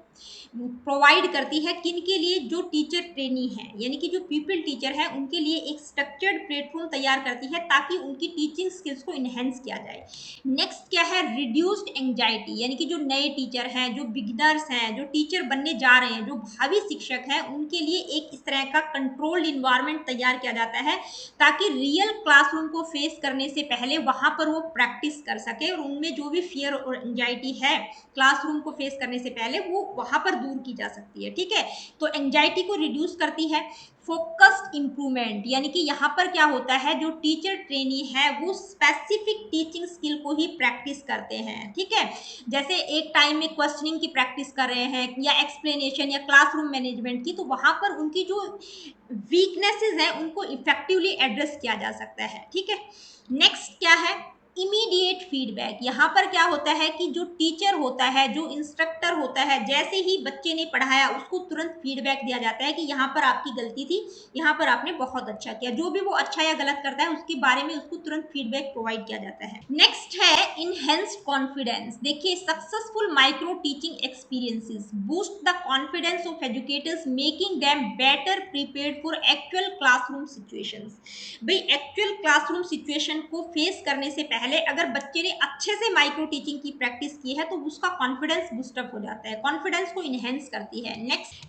प्रोवाइड करती है किन के लिए, जो टीचर ट्रेनी है, यानी कि जो पीपल टीचर है उनके लिए एक स्ट्रक्चर्ड प्लेटफॉर्म तैयार करती है ताकि उनकी टीचिंग स्किल्स को इनहेंस किया जाए। नेक्स्ट क्या है, रिड्यूस्ड एंजाइटी, यानी कि जो नए टीचर हैं, जो बिगिनर्स हैं, जो टीचर बनने जा रहे हैं, जो भावी शिक्षक हैं, उनके लिए एक इस तरह का कंट्रोल्ड इन्वायरमेंट तैयार किया जाता है ताकि रियल क्लासरूम को फेस करने से पहले वहां पर वो प्रैक्टिस कर सके और उनमें जो भी फियर और एंजाइटी है क्लासरूम को फेस करने से पहले वो वहां पर दूर की जा सकती है, ठीक है। तो एंजाइटी को रिड्यूस करती है। फोकस्ड इंप्रूवमेंट, यानी कि यहाँ पर क्या होता है, जो टीचर ट्रेनी है वो स्पेसिफिक टीचिंग स्किल को ही प्रैक्टिस करते हैं, ठीक है। जैसे एक टाइम में क्वेश्चनिंग की प्रैक्टिस कर रहे हैं या एक्सप्लेनेशन या क्लासरूम मैनेजमेंट की, तो वहां पर उनकी जो वीकनेसेस है उनको इफेक्टिवली एड्रेस किया जा सकता है, ठीक है। नेक्स्ट क्या है, इमीडिएट फीडबैक। यहाँ पर क्या होता है कि जो टीचर होता है, जो इंस्ट्रक्टर होता है, जैसे ही बच्चे ने पढ़ाया उसको तुरंत फीडबैक दिया जाता है कि यहाँ पर आपकी गलती थी, यहाँ पर आपने बहुत अच्छा किया। जो भी वो अच्छा या गलत करता है उसके बारे में उसको तुरंत फीडबैक प्रोवाइड किया जाता है। नेक्स्ट है इनहेंस्ड कॉन्फिडेंस। देखिए successful micro teaching experiences boost the confidence of educators making them better prepared for actual classroom situations. भाई एक्चुअल क्लासरूम सिचुएशन को फेस करने से पहले अगर बच्चे ने अच्छे से माइक्रो टीचिंग की प्रैक्टिस की है तो उसका कॉन्फिडेंस बूस्टअप हो जाता है, कॉन्फिडेंस को इनहेंस करती है।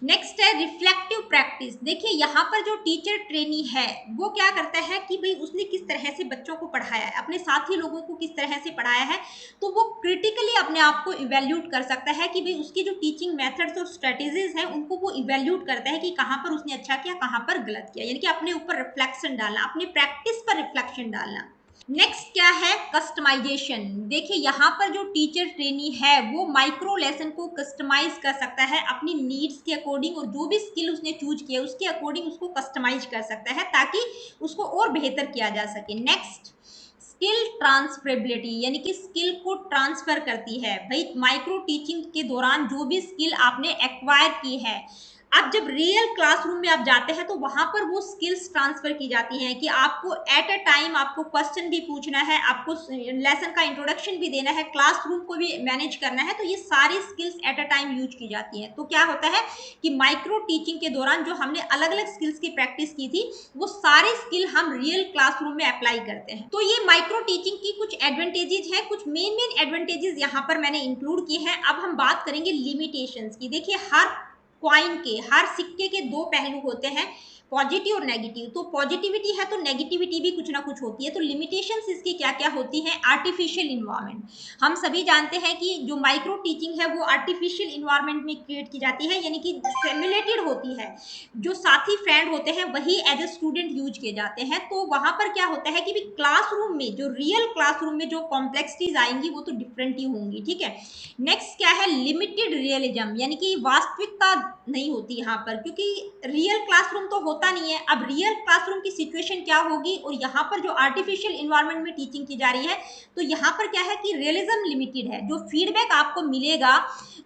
नेक्स्ट है रिफ्लेक्टिव प्रैक्टिस। देखिए यहाँ पर जो टीचर ट्रेनी है वो क्या करता है कि भाई उसने किस तरह से बच्चों को पढ़ाया है, अपने साथी लोगों को किस तरह से पढ़ाया है, तो वो क्रिटिकली अपने आप को इवेल्यूट कर सकता है कि भाई उसकी जो टीचिंग मेथड्स और स्ट्रेटेजीज हैं उनको वो इवेल्यूट करता है कि कहाँ पर उसने अच्छा किया, कहाँ पर गलत किया, यानी कि अपने ऊपर रिफ्लेक्शन डालना, अपनी प्रैक्टिस पर रिफ्लेक्शन डालना। नेक्स्ट क्या है, कस्टमाइजेशन। देखिए यहाँ पर जो टीचर ट्रेनी है वो माइक्रो लेसन को कस्टमाइज कर सकता है अपनी नीड्स के अकॉर्डिंग, और जो भी स्किल उसने चूज किया उसके अकॉर्डिंग उसको कस्टमाइज कर सकता है ताकि उसको और बेहतर किया जा सके। नेक्स्ट स्किल ट्रांसफरेबिलिटी, यानी कि स्किल को ट्रांसफर करती है। भाई माइक्रो टीचिंग के दौरान जो भी स्किल आपने एक्वायर की है, अब जब रियल क्लासरूम में आप जाते हैं तो वहां पर वो स्किल्स ट्रांसफर की जाती हैं कि आपको एट अ टाइम आपको क्वेश्चन भी पूछना है, आपको लेसन का इंट्रोडक्शन भी देना है, क्लासरूम को भी मैनेज करना है, तो ये सारी skills eight a time use की जाती हैं। तो क्या होता है कि माइक्रो टीचिंग के दौरान जो हमने अलग अलग स्किल्स की प्रैक्टिस की थी वो सारे स्किल हम रियल क्लासरूम में अप्लाई करते हैं। तो ये माइक्रो टीचिंग की कुछ एडवांटेजेस हैं, कुछ मेन एडवांटेजेस यहाँ पर मैंने इंक्लूड किए हैं। अब हम बात करेंगे लिमिटेशंस की। देखिए हर कॉइन के, हर सिक्के के दो पहलू होते हैं, पॉजिटिव और नेगेटिव। तो पॉजिटिविटी है तो नेगेटिविटी भी कुछ ना कुछ होती है। तो लिमिटेशंस इसकी क्या क्या होती हैं? आर्टिफिशियल इन्वायरमेंट, हम सभी जानते हैं कि जो माइक्रो टीचिंग है वो आर्टिफिशियल इन्वायरमेंट में क्रिएट की जाती है, यानी कि सिमुलेटेड होती है। जो साथी फ्रेंड होते हैं वही एज ए स्टूडेंट यूज किए जाते हैं। तो वहां पर क्या होता है कि भी क्लासरूम में, जो रियल क्लासरूम में जो कॉम्प्लेक्सिटीज आएंगी वो तो डिफरेंट ही होंगी, ठीक है। नेक्स्ट क्या है? लिमिटेड रियलिज्म, यानी कि वास्तविकता नहीं होती यहाँ पर, क्योंकि रियल क्लासरूम तो होता नहीं है। अब रियल क्लासरूम की सिचुएशन क्या होगी, और यहाँ पर जो आर्टिफिशियल इन्वायरमेंट में टीचिंग की जा रही है, तो यहाँ पर क्या है कि रियलिज्म लिमिटेड है। जो फीडबैक आपको मिलेगा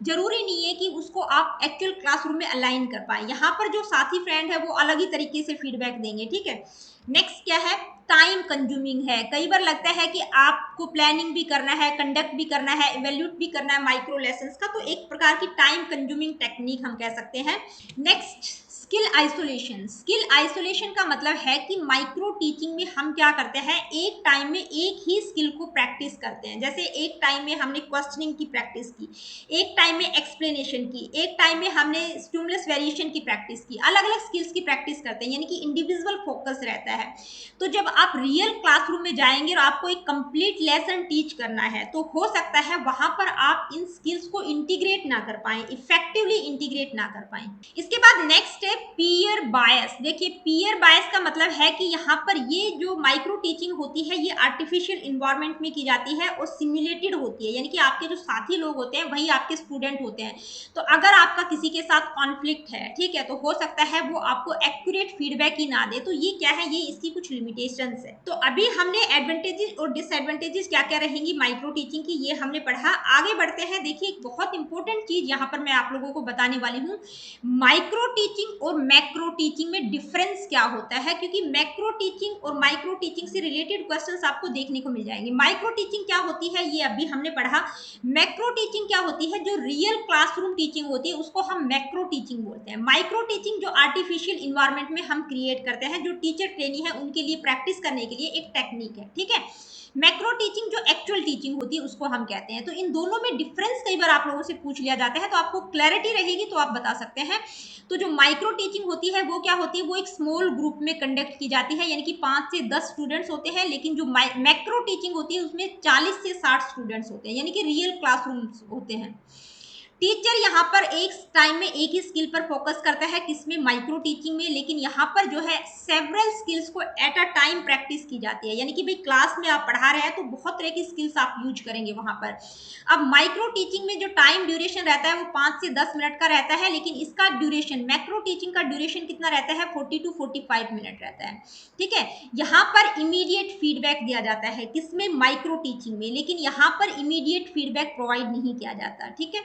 जरूरी नहीं है कि उसको आप एक्चुअल क्लासरूम में अलाइन कर पाए। यहाँ पर जो साथी फ्रेंड है वो अलग ही तरीके से फीडबैक देंगे, ठीक है। नेक्स्ट क्या है? टाइम कंज्यूमिंग है। कई बार लगता है कि आपको प्लानिंग भी करना है, कंडक्ट भी करना है, इवेल्यूट भी करना है माइक्रो लेसन्स का, तो एक प्रकार की टाइम कंज्यूमिंग टेक्निक हम कह सकते हैं। Next, skill isolation. Skill isolation का मतलब है कि माइक्रो टीचिंग में हम क्या करते हैं, एक टाइम में एक ही स्किल को प्रैक्टिस करते हैं। जैसे एक टाइम में हमने क्वेश्चनिंग की प्रैक्टिस की, एक टाइम में एक्सप्लेनेशन की, एक टाइम में हमने स्टिमुलस वेरिएशन की प्रैक्टिस की, अलग अलग स्किल्स की प्रैक्टिस करते हैं, यानी कि इंडिविजुअल फोकस रहता है। तो जब आप रियल क्लासरूम में जाएंगे और आपको एक कंप्लीट लेसन टीच करना है, तो हो सकता है वहां पर आप इन स्किल्स को इंटीग्रेट ना कर पाए, इफेक्टिवली इंटीग्रेट ना कर पाए। इसके बाद नेक्स्ट है पीयर बायस। देखिए, पीयर बायस का मतलब है कि यहाँ पर ये जो माइक्रो टीचिंग होती है ये आर्टिफिशियल इन्वायरमेंट में की जाती है और सिमुलेटेड होती है, यानी कि आपके जो साथी लोग होते हैं वही आपके स्टूडेंट होते हैं। तो अगर आपका किसी के साथ कॉन्फ्लिक्ट है, ठीक है, तो हो सकता है वो आपको एक्यूरेट फीडबैक ही ना दे। तो ये क्या है, ये इसकी कुछ लिमिटेशंस है। तो अभी हमने एडवांटेजेस और डिसएडवांटेजेस क्या क्या रहेंगी माइक्रो टीचिंग की, ये हमने पढ़ा। आगे बढ़ते हैं। देखिए, एक बहुत इंपॉर्टेंट चीज यहाँ पर मैं आप लोगों को बताने वाली हूँ, माइक्रो टीचिंग और मैक्रो टीचिंग में डिफरेंस क्या होता है, क्योंकि मैक्रो टीचिंग और माइक्रो टीचिंग से रिलेटेड क्वेश्चंस आपको देखने को मिल जाएंगे। माइक्रो टीचिंग क्या होती है ये अभी हमने पढ़ा। मैक्रो टीचिंग क्या होती है? जो रियल क्लासरूम टीचिंग होती है उसको हम मैक्रो टीचिंग बोलते हैं। माइक्रो टीचिंग जो आर्टिफिशियल इन्वायरमेंट में हम क्रिएट करते हैं, जो टीचर ट्रेनी है उनके लिए प्रैक्टिस करने के लिए एक टेक्निक है, ठीक है। मैक्रो टीचिंग जो एक्चुअल टीचिंग होती है उसको हम कहते हैं। तो इन दोनों में डिफरेंस कई बार आप लोगों से पूछ लिया जाता है, तो आपको क्लैरिटी रहेगी तो आप बता सकते हैं। तो जो माइक्रो टीचिंग होती है वो क्या होती है? वो एक स्मॉल ग्रुप में कंडक्ट की जाती है, यानी कि 5 से 10 स्टूडेंट्स होते हैं। लेकिन जो मैक्रो टीचिंग होती है उसमें 40 से 60 स्टूडेंट्स होते हैं, यानी कि रियल क्लासरूम होते हैं। टीचर यहाँ पर एक टाइम में एक ही स्किल पर फोकस करता है, किसमें? माइक्रो टीचिंग में। लेकिन यहाँ पर जो है सेवरल स्किल्स को एट अ टाइम प्रैक्टिस की जाती है, यानी कि भाई क्लास में आप पढ़ा रहे हैं तो बहुत तरह की स्किल्स आप यूज करेंगे वहां पर। अब माइक्रो टीचिंग में जो टाइम ड्यूरेशन रहता है वो 5 से 10 मिनट का रहता है, लेकिन इसका ड्यूरेशन, मैक्रो टीचिंग का ड्यूरेशन कितना रहता है? 40 टू 45 मिनट रहता है, ठीक है। यहाँ पर इमीडिएट फीडबैक दिया जाता है, किसमें? माइक्रो टीचिंग में। लेकिन यहाँ पर इमीडिएट फीडबैक प्रोवाइड नहीं किया जाता, ठीक है।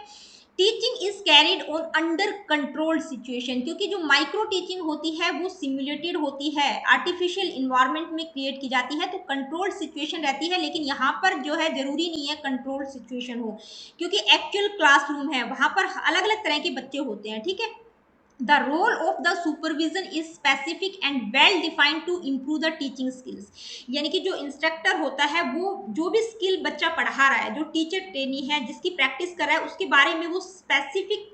Teaching is carried on under controlled situation, क्योंकि जो माइक्रो टीचिंग होती है वो सिमुलेटेड होती है, आर्टिफिशियल इन्वायरमेंट में क्रिएट की जाती है, तो कंट्रोल्ड सिचुएशन रहती है। लेकिन यहाँ पर जो है जरूरी नहीं है कंट्रोल्ड सिचुएशन हो, क्योंकि एक्चुअल क्लासरूम है, वहां पर अलग अलग तरह के बच्चे होते हैं, ठीक है। The role of the supervision is specific and well defined to improve the teaching skills, यानी कि जो इंस्ट्रक्टर होता है वो जो भी स्किल बच्चा पढ़ा रहा है, जो टीचर ट्रेनी है जिसकी प्रैक्टिस कर रहा है उसके बारे में वो स्पेसिफिक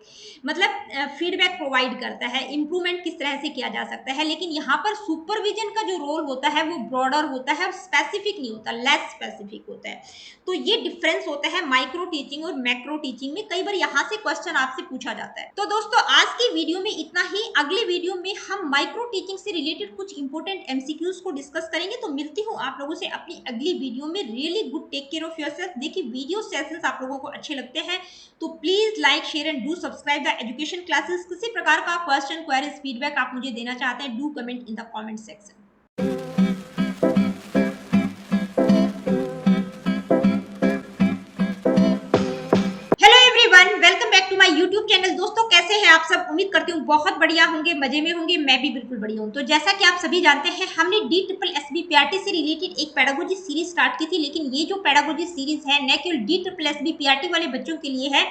मतलब फीडबैक प्रोवाइड करता है, इंप्रूवमेंट किस तरह से किया जा सकता है। लेकिन यहाँ पर सुपरविजन का जो रोल होता है वो ब्रॉडर होता है, स्पेसिफिक नहीं होता, लेस स्पेसिफिक होता है। तो ये डिफरेंस होता है माइक्रो टीचिंग और मैक्रो टीचिंग में। कई बार यहाँ से क्वेश्चन आपसे पूछा जाता है। तो दोस्तों, आज की वीडियो में इतना ही। अगले वीडियो में हम माइक्रो टीचिंग से रिलेटेड कुछ इंपॉर्टेंट एमसीक्यूज को डिस्कस करेंगे। तो मिलती हूँ आप लोगों से अपनी अगली वीडियो में। Really good, take care of yourself. देखिए, वीडियो सेशंस आप लोगों को अच्छे लगते हैं तो please like, share and do subscribe the Education Classes. किसी प्रकार का क्वेश्चन, क्वेरीज, फीडबैक आप मुझे देना चाहते हैं, do comment in the comment section. Welcome back to my YouTube channel. दोस्तों, कैसे हैं आप सब? उम्मीद करती हूँ बहुत बढ़िया होंगे, मजे में होंगे, मैं भी बिल्कुल बढ़िया हूँ। तो जैसा कि आप सभी जानते हैं, हमने DSSB-PRT से रिलेटेड एक पेडागोजी सीरीज स्टार्ट की थी, लेकिन ये जो पेडागोजी सीरीज है न केवल DSSB-PRT वाले बच्चों के लिए है,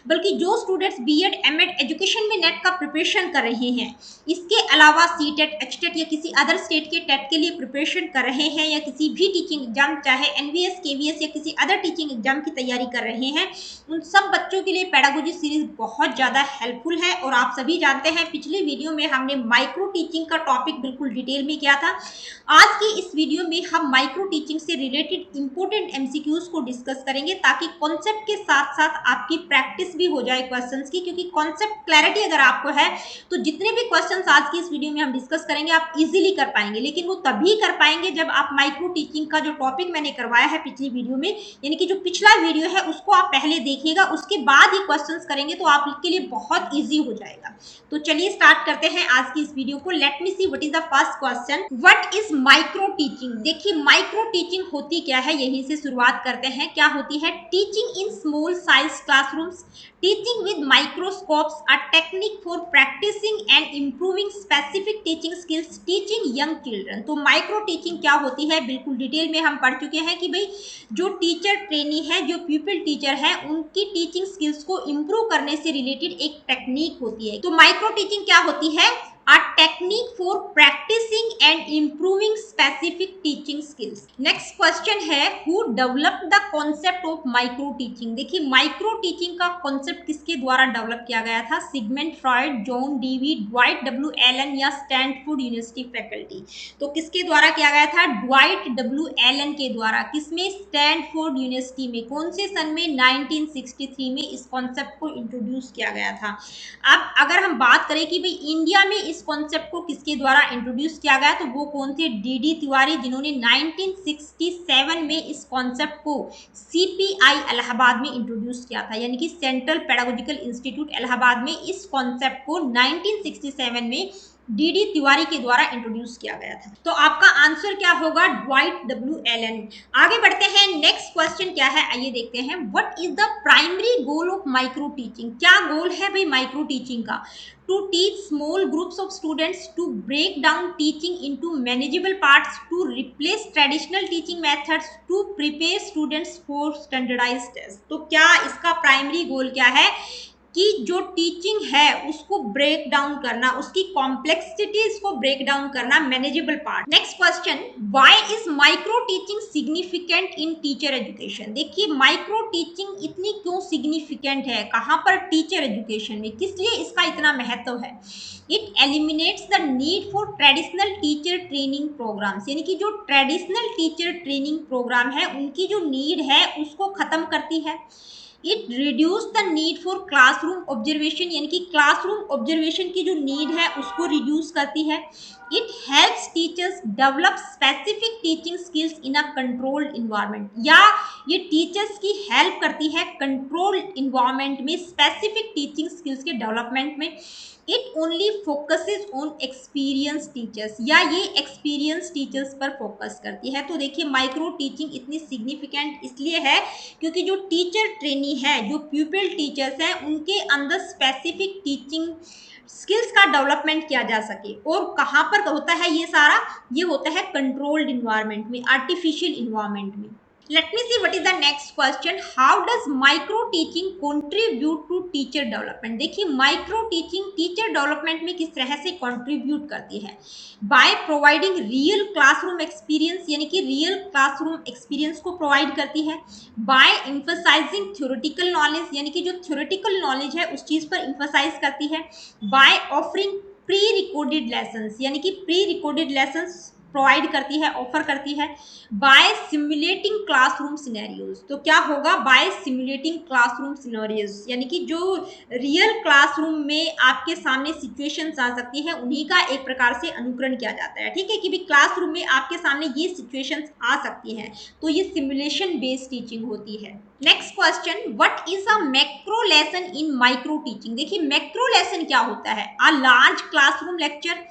बल्कि जो स्टूडेंट्स बीएड एमएड एजुकेशन में नेट का प्रिपरेशन कर रहे हैं, इसके अलावा सीटेट एचटेट या किसी अदर स्टेट के टेट के लिए प्रिपरेशन कर रहे हैं, या किसी भी टीचिंग एग्जाम चाहे एनवीएस केवीएस या किसी अदर टीचिंग एग्जाम की तैयारी कर रहे हैं, उन सब बच्चों के लिए पेडागोजी सीरीज बहुत ज्यादा हेल्पफुल है। और आप सभी जानते हैं, पिछले वीडियो में हमने माइक्रो टीचिंग का टॉपिक बिल्कुल डिटेल में किया था। आज की इस वीडियो में हम माइक्रो टीचिंग से रिलेटेड इंपोर्टेंट एमसीक्यूज को डिस्कस करेंगे, ताकि कॉन्सेप्ट के साथ साथ आपकी प्रैक्टिस भी हो जाए क्वेश्चंस की, क्योंकि कॉन्सेप्ट क्लैरिटी अगर आपको है तो जितने भी क्वेश्चंस आज की इस वीडियो में हम डिस्कस करेंगे आप इजीली कर पाएंगे। लेकिन वो तभी कर पाएंगे जब आप माइक्रो टीचिंग का जो टॉपिक मैंने करवाया है पिछली वीडियो में, यानी कि जो पिछला वीडियो है उसको आप पहले देखिएगा, उसके बाद ही क्वेश्चंस करेंगे तो आपके लिए बहुत इजी हो जाएगा। तो चलिए स्टार्ट करते हैं आज की इस वीडियो को। Let me see what is the first question, what is micro teaching. देखिए माइक्रो टीचिंग होती क्या है, यहीं से शुरुआत करते हैं। क्या होती है? Teaching in small size classrooms, teaching with microscopes, a technique for practising and improving specific teaching skills, teaching young children. तो माइक्रो टीचिंग क्या होती है, बिल्कुल डिटेल में हम पढ़ चुके हैं कि भाई जो टीचर ट्रेनी है, जो प्यूपिल टीचर है, उनकी टीचिंग स्किल्स को इंप्रूव करने से रिलेटेड एक टेक्निक होती है। तो माइक्रो टीचिंग क्या होती है? A technique for practicing and improving specific teaching skills. Next question है, who developed the concept of micro teaching। देखिए माइक्रो टीचिंग का कॉन्सेप्ट किसके द्वारा डेवलप किया गया था? Sigmund Freud, John Dewey, Dwight W Allen या स्टैनफोर्ड यूनिवर्सिटी फैकल्टी। तो किसके द्वारा किया गया था? ड्वाइट डब्ल्यू एलन के द्वारा। किसमें? स्टैनफोर्ड यूनिवर्सिटी में। कौन से सन में? 1963 में इस कॉन्सेप्ट को इंट्रोड्यूस किया गया था। अब अगर हम बात करें कि भाई इंडिया में इस कॉन्सेप्ट को किसके द्वारा इंट्रोड्यूस किया गया, तो वो कौन थे? डीडी तिवारी, जिन्होंने 1967 में इस कॉन्सेप्ट को सीपीआई इलाहाबाद में इंट्रोड्यूस किया था, यानी कि सेंट्रल पेडागोजिकल इंस्टीट्यूट इलाहाबाद में इस कॉन्सेप्ट को 1967 में डीडी तिवारी के द्वारा इंट्रोड्यूस किया गया था। तो आपका आंसर क्या होगा? Dwight W Allen. आगे बढ़ते हैं, नेक्स्ट क्वेश्चन क्या है आइए देखते हैं। What is the primary goal of micro teaching. क्या गोल है भाई माइक्रो टीचिंग का? to teach small groups of students, to break down teaching into manageable parts, to replace traditional teaching methods, to prepare students for standardized tests। तो क्या इसका primary goal क्या है? कि जो टीचिंग है उसको ब्रेक डाउन करना, उसकी कॉम्प्लेक्सिटीज को ब्रेक डाउन करना, manageable part. Next question, why is micro teaching significant in teacher education. देखिए माइक्रो टीचिंग इतनी क्यों सिग्निफिकेंट है, कहाँ पर? टीचर एजुकेशन में। किस लिए इसका इतना महत्व है? It eliminates the need for traditional teacher training programmes, यानी कि जो ट्रेडिशनल टीचर ट्रेनिंग प्रोग्राम है उनकी जो नीड है उसको खत्म करती है। It reduce the need for classroom observation, यानी कि क्लासरूम ऑब्जर्वेशन की जो नीड है उसको रिड्यूस करती है। It helps teachers develop specific teaching skills in a controlled environment, या ये टीचर्स की हेल्प करती है कंट्रोल्ड इन्वायरमेंट में स्पेसिफिक टीचिंग स्किल्स के डेवलपमेंट में। It only focuses on experience teachers, या ये एक्सपीरियंस टीचर्स पर फोकस करती है। तो देखिए माइक्रो टीचिंग इतनी सिग्निफिकेंट इसलिए है क्योंकि जो टीचर ट्रेनी है, जो प्यूपिल टीचर्स हैं, उनके अंदर स्पेसिफिक टीचिंग स्किल्स का डेवलपमेंट किया जा सके। और कहाँ पर होता है ये सारा? ये होता है कंट्रोल्ड इन्वायरमेंट में, आर्टिफिशियल इन्वायरमेंट में। Let me see what is the next question. How does micro teaching contribute to teacher development? देखिए माइक्रो टीचिंग टीचर डेवलपमेंट में किस तरह से कंट्रीब्यूट करती है? By providing real classroom experience, यानी कि रियल क्लासरूम एक्सपीरियंस को प्रोवाइड करती है। बाय एम्फसाइजिंग थ्योरेटिकल नॉलेज, यानी कि जो थ्योरेटिकल नॉलेज है उस चीज पर एम्फसाइज करती है। By offering pre recorded lessons, यानी कि प्री रिकॉर्डेड लेसन्स प्रोवाइड करती है, ऑफर करती है। बाय सिमुलेटिंग क्लासरूम सिनेरियोज, तो क्या होगा? बाय सिमुलेटिंग क्लासरूम सिनेरियोज, यानी कि जो रियल क्लासरूम में आपके सामने सिचुएशंस आ सकती है उन्हीं का एक प्रकार से अनुकरण किया जाता है। ठीक है कि भी क्लासरूम में आपके सामने ये सिचुएशंस आ सकती हैं, तो ये सिमुलेशन बेस्ड टीचिंग होती है। Next question, what is a macro lesson in micro teaching. देखिए मैक्रो लेसन क्या होता है? A large classroom lecture,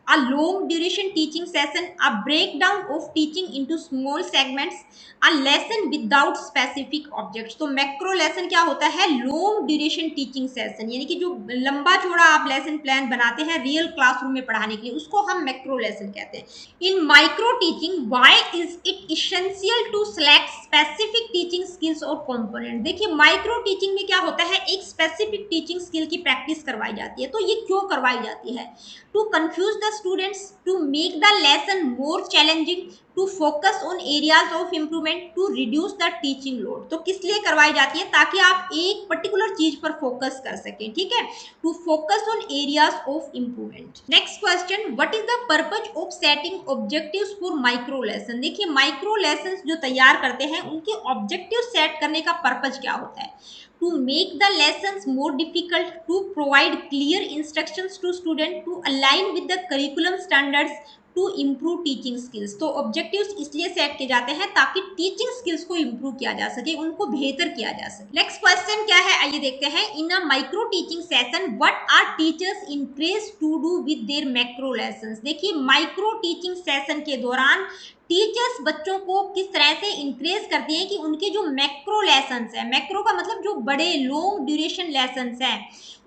a long duration teaching session, a breakdown of teaching into small segments, a lesson without specific objects। तो macro lesson क्या होता है? Long duration teaching session, यानी कि जो लंबा चौड़ा आप लेसन प्लान बनाते हैं रियल क्लासरूम में पढ़ाने के लिए, उसको हम मैक्रो लेसन कहते हैं। In micro teaching why is it essential to select specific teaching skills और कंपोनेंट। देखिए माइक्रो टीचिंग में क्या होता है, एक स्पेसिफिक टीचिंग स्किल की प्रैक्टिस करवाई जाती है। तो ये क्यों करवाई जाती है? To confuse the students, to make the lesson more challenging, to focus on areas of improvement, to reduce the teaching load. तो किस लिए करवाई जाती है? ताकि आप एक पर्टिकुलर चीज पर फोकस कर सकें, ठीक है, to focus on areas of improvement. Next question, what is the purpose of setting objectives for micro lesson. देखिए माइक्रो लेसन जो तैयार करते हैं उनके ऑब्जेक्टिव सेट करने का पर्पज क्या होता है? To make the lessons more difficult, to provide clear instructions to student, to align with the curriculum standards, to improve teaching skills. तो ऑब्जेक्टिव्स इसलिए सेट किए जाते हैं ताकि टीचिंग स्किल्स को इम्प्रूव किया जा सके, उनको बेहतर किया जा सके। नेक्स्ट क्वेश्चन क्या है, आइए देखते हैं। In a micro teaching session what are teachers encourage to do with their macro lessons. देखिए माइक्रो टीचिंग सेशन के दौरान टीचर्स बच्चों को किस तरह से इंकरेज करती हैं कि उनके जो मैक्रो लेसन्स है, मैक्रो का मतलब जो बड़े लॉन्ग ड्यूरेशन लेसन्स हैं,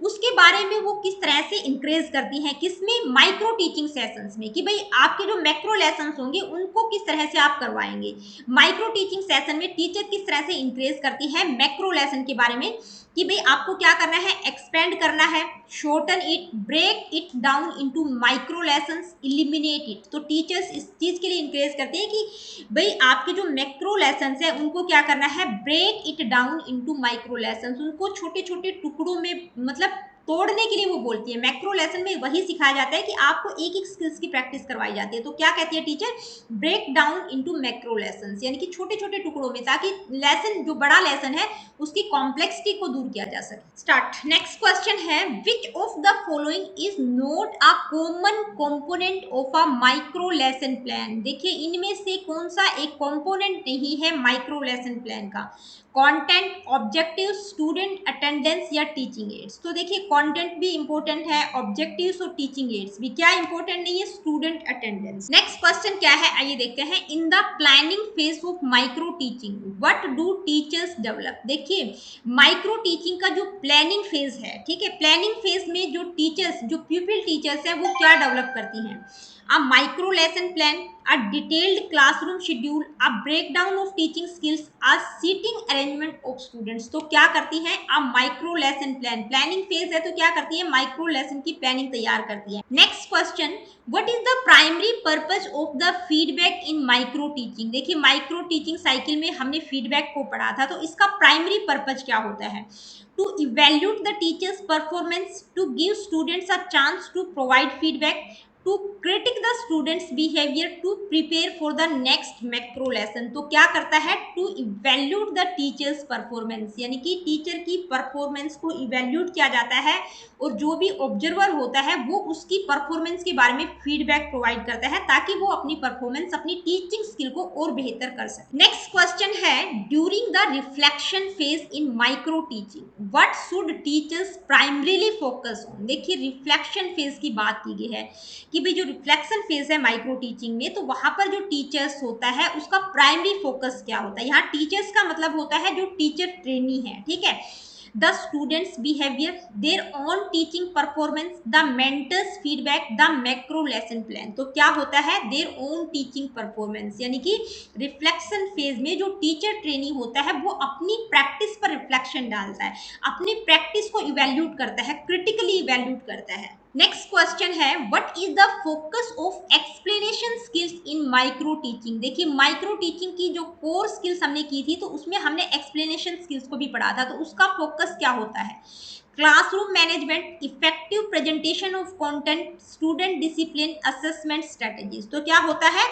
उसके बारे में वो किस तरह से इंकरेज करती हैं, किसमें? माइक्रो टीचिंग सेशंस में, कि भाई आपके जो मैक्रो लेसन्स होंगे उनको किस तरह से आप करवाएंगे। माइक्रो टीचिंग सेशन में टीचर किस तरह से इंकरेज करती है मैक्रो लेसन के बारे में, कि भाई आपको क्या करना है, एक्सपेंड करना है, shorten it, break it down into micro lessons, eliminate it. तो टीचर्स इस चीज के लिए इंकरेज करते हैं कि भाई आपके जो मैक्रो लेसन्स है उनको क्या करना है, break it down into micro lessons, उनको छोटे छोटे टुकड़ों में मतलब तोड़ने के लिए वो बोलती है। मैक्रो लेसन में वही सिखाया जाता है कि आपको एक एक स्किल्स की प्रैक्टिस करवाई जाती है। तो क्या कहती है teacher, break down into macro lessons, यानी कि छोटे छोटे टुकड़ों में, ताकि लेसन जो बड़ा लेसन है उसकी कॉम्प्लेक्सिटी को दूर किया जा सके। स्टार्ट। नेक्स्ट क्वेश्चन है, which of the following is not a common component of a micro lesson plan. देखिए इनमें से कौन सा एक कंपोनेंट नहीं है माइक्रो लेसन प्लान का? कंटेंट, ऑब्जेक्टिव, स्टूडेंट अटेंडेंस या टीचिंग एड्स। तो देखिए कंटेंट भी इंपॉर्टेंट है, ऑब्जेक्टिव्स और टीचिंग एड्स भी। क्या इंपॉर्टेंट नहीं है? Student attendance. नेक्स्ट क्वेश्चन क्या है, आइए देखते हैं। In the planning phase of micro teaching what do teachers develop. देखिए माइक्रो टीचिंग का जो प्लानिंग फेज है, ठीक है, प्लानिंग फेज में जो टीचर्स, जो प्यूपिल टीचर्स हैं वो क्या डेवलप करती हैं? a micro lesson plan, a detailed classroom schedule, a breakdown of teaching skills, a seating arrangement of students। तो क्या करती हैं? a micro lesson plan, planning phase है तो क्या करती है? माइक्रो लेसन की प्लानिंग तैयार करती है। Next question, what is the primary purpose of the feedback in micro teaching. देखिए माइक्रो टीचिंग साइकिल में हमने फीडबैक को पढ़ा था, तो इसका प्राइमरी पर्पज क्या होता है? to evaluate the teacher's performance, to give students a chance to provide feedback, to critic the students behavior, to prepare for the next macro lesson। तो क्या करता है? to evaluate the teacher's performance, यानी कि teacher की performance को evaluate किया जाता है और जो भी ऑब्जर्वर होता है वो उसकी परफॉर्मेंस के बारे में फीडबैक प्रोवाइड करता है ताकि वो अपनी परफॉर्मेंस, अपनी टीचिंग स्किल को और बेहतर कर सके। नेक्स्ट क्वेश्चन है, during the reflection phase in micro teaching what should teachers primarily focus on. देखिए रिफ्लेक्शन फेज की बात की गई है कि भाई जो रिफ्लेक्शन फेज है माइक्रो टीचिंग में, तो वहां पर जो टीचर्स होता है उसका प्राइमरी फोकस क्या होता है? यहाँ टीचर्स का मतलब होता है जो टीचर ट्रेनी है, ठीक है, the students behavior, their own teaching performance, the mentors feedback, the macro lesson plan। तो क्या होता है? their own teaching performance, यानी कि रिफ्लेक्शन फेज में जो टीचर ट्रेनी होता है वो अपनी प्रैक्टिस पर रिफ्लेक्शन डालता है, अपनी प्रैक्टिस को इवेल्यूट करता है, क्रिटिकली इवेल्यूट करता है। नेक्स्ट क्वेश्चन है, what is the focus of explanation skills in micro teaching. देखिए माइक्रो टीचिंग की जो कोर स्किल्स हमने की थी तो उसमें हमने एक्सप्लेनेशन स्किल्स को भी पढ़ा था, तो उसका फोकस क्या होता है? Classroom management, effective presentation of content, student discipline, assessment strategies. तो क्या होता है?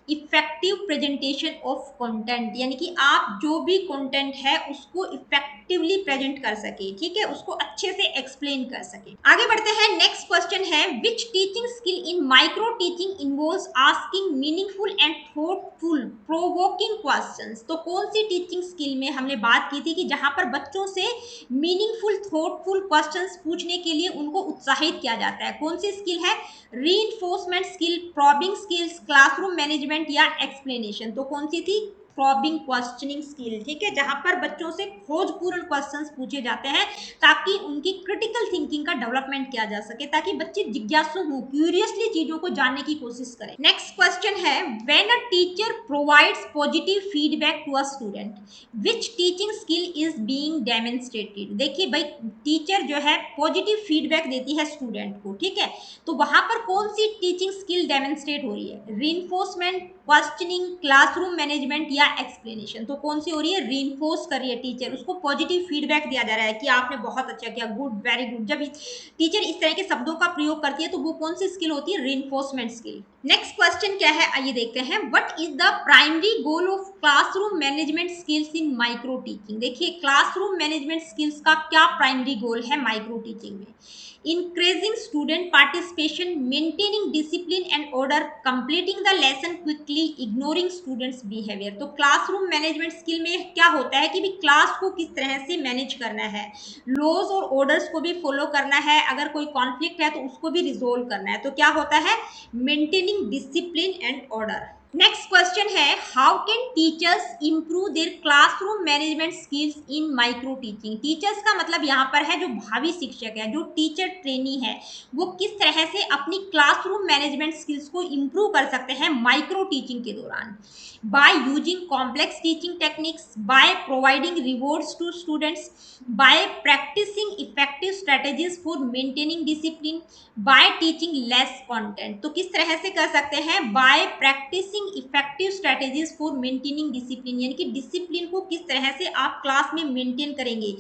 इफेक्टिव प्रेजेंटेशन ऑफ कंटेंट, यानी कि आप जो भी कंटेंट है उसको इफेक्टिवली प्रेजेंट कर सके, ठीक है, उसको अच्छे से एक्सप्लेन कर सके। आगे बढ़ते हैं। नेक्स्ट क्वेश्चन है, which teaching skill in micro teaching involves asking meaningful and thoughtful provoking questions, तो कौन सी टीचिंग स्किल में हमने बात की थी कि जहां पर बच्चों से मीनिंगफुल थॉटफुल क्वेश्चंस पूछने के लिए उनको उत्साहित किया जाता है, कौन सी स्किल है? Reinforcement skill, probing skills, classroom management या एक्सप्लेनेशन, तो कौन सी थी? प्रॉबिंग क्वेश्चनिंग स्किल, ठीक है, जहां पर बच्चों से खोजपूर्ण क्वेश्चंस पूछे जाते हैं ताकि उनकी क्रिटिकल थिंकिंग का डेवलपमेंट किया जा सके, ताकि बच्चे जिज्ञासु हो, क्यूरियसली चीजों को जानने की कोशिश करें। नेक्स्ट क्वेश्चन है, when a teacher provides positive feedback to a student, which teaching skill is being demonstrated. देखिए भाई, टीचर जो है पॉजिटिव फीडबैक देती है स्टूडेंट को, ठीक है, तो वहां पर कौन सी टीचिंग स्किल डेमोन्स्ट्रेट हो रही है? रीइंफोर्समेंट, क्वेश्चनिंग, क्लासरूम मैनेजमेंट या एक्सप्लेनेशन, तो कौन सी हो रही है? रीइंफोर्स कर रही है टीचर, उसको पॉजिटिव फीडबैक दिया जा रहा है कि आपने बहुत अच्छा किया, गुड, वेरी गुड। जब टीचर इस तरह के शब्दों का प्रयोग करती है तो वो कौन सी स्किल होती है? Reinforcement skill. नेक्स्ट क्वेश्चन क्या है, आइए देखते हैं। What is the primary goal of classroom management skills in micro teaching. देखिए, क्लासरूम मैनेजमेंट स्किल्स का क्या प्राइमरी गोल है माइक्रो टीचिंग में? increasing student participation, maintaining discipline and order, completing the lesson quickly, ignoring students behavior। तो classroom management skill में क्या होता है कि भी क्लास को किस तरह से मैनेज करना है, लॉज और ऑर्डर्स को भी फॉलो करना है, अगर कोई कॉन्फ्लिक्ट है तो उसको भी रिजोल्व करना है, तो क्या होता है? Maintaining discipline and order. Next question है, how can teachers improve their classroom management skills in micro teaching. Teachers का मतलब यहाँ पर है जो भावी शिक्षक है, जो टीचर ट्रेनी है, वो किस तरह से अपनी क्लासरूम मैनेजमेंट स्किल्स को इंप्रूव कर सकते हैं माइक्रो टीचिंग के दौरान? By using complex teaching techniques, by providing rewards to students, by practising effective strategies for maintaining discipline, by teaching less content. तो किस तरह से कर सकते हैं? By practising effective strategies for maintaining discipline, यानी कि डिसिप्लिन को किस तरह से आप क्लास में मेंटेन करेंगे,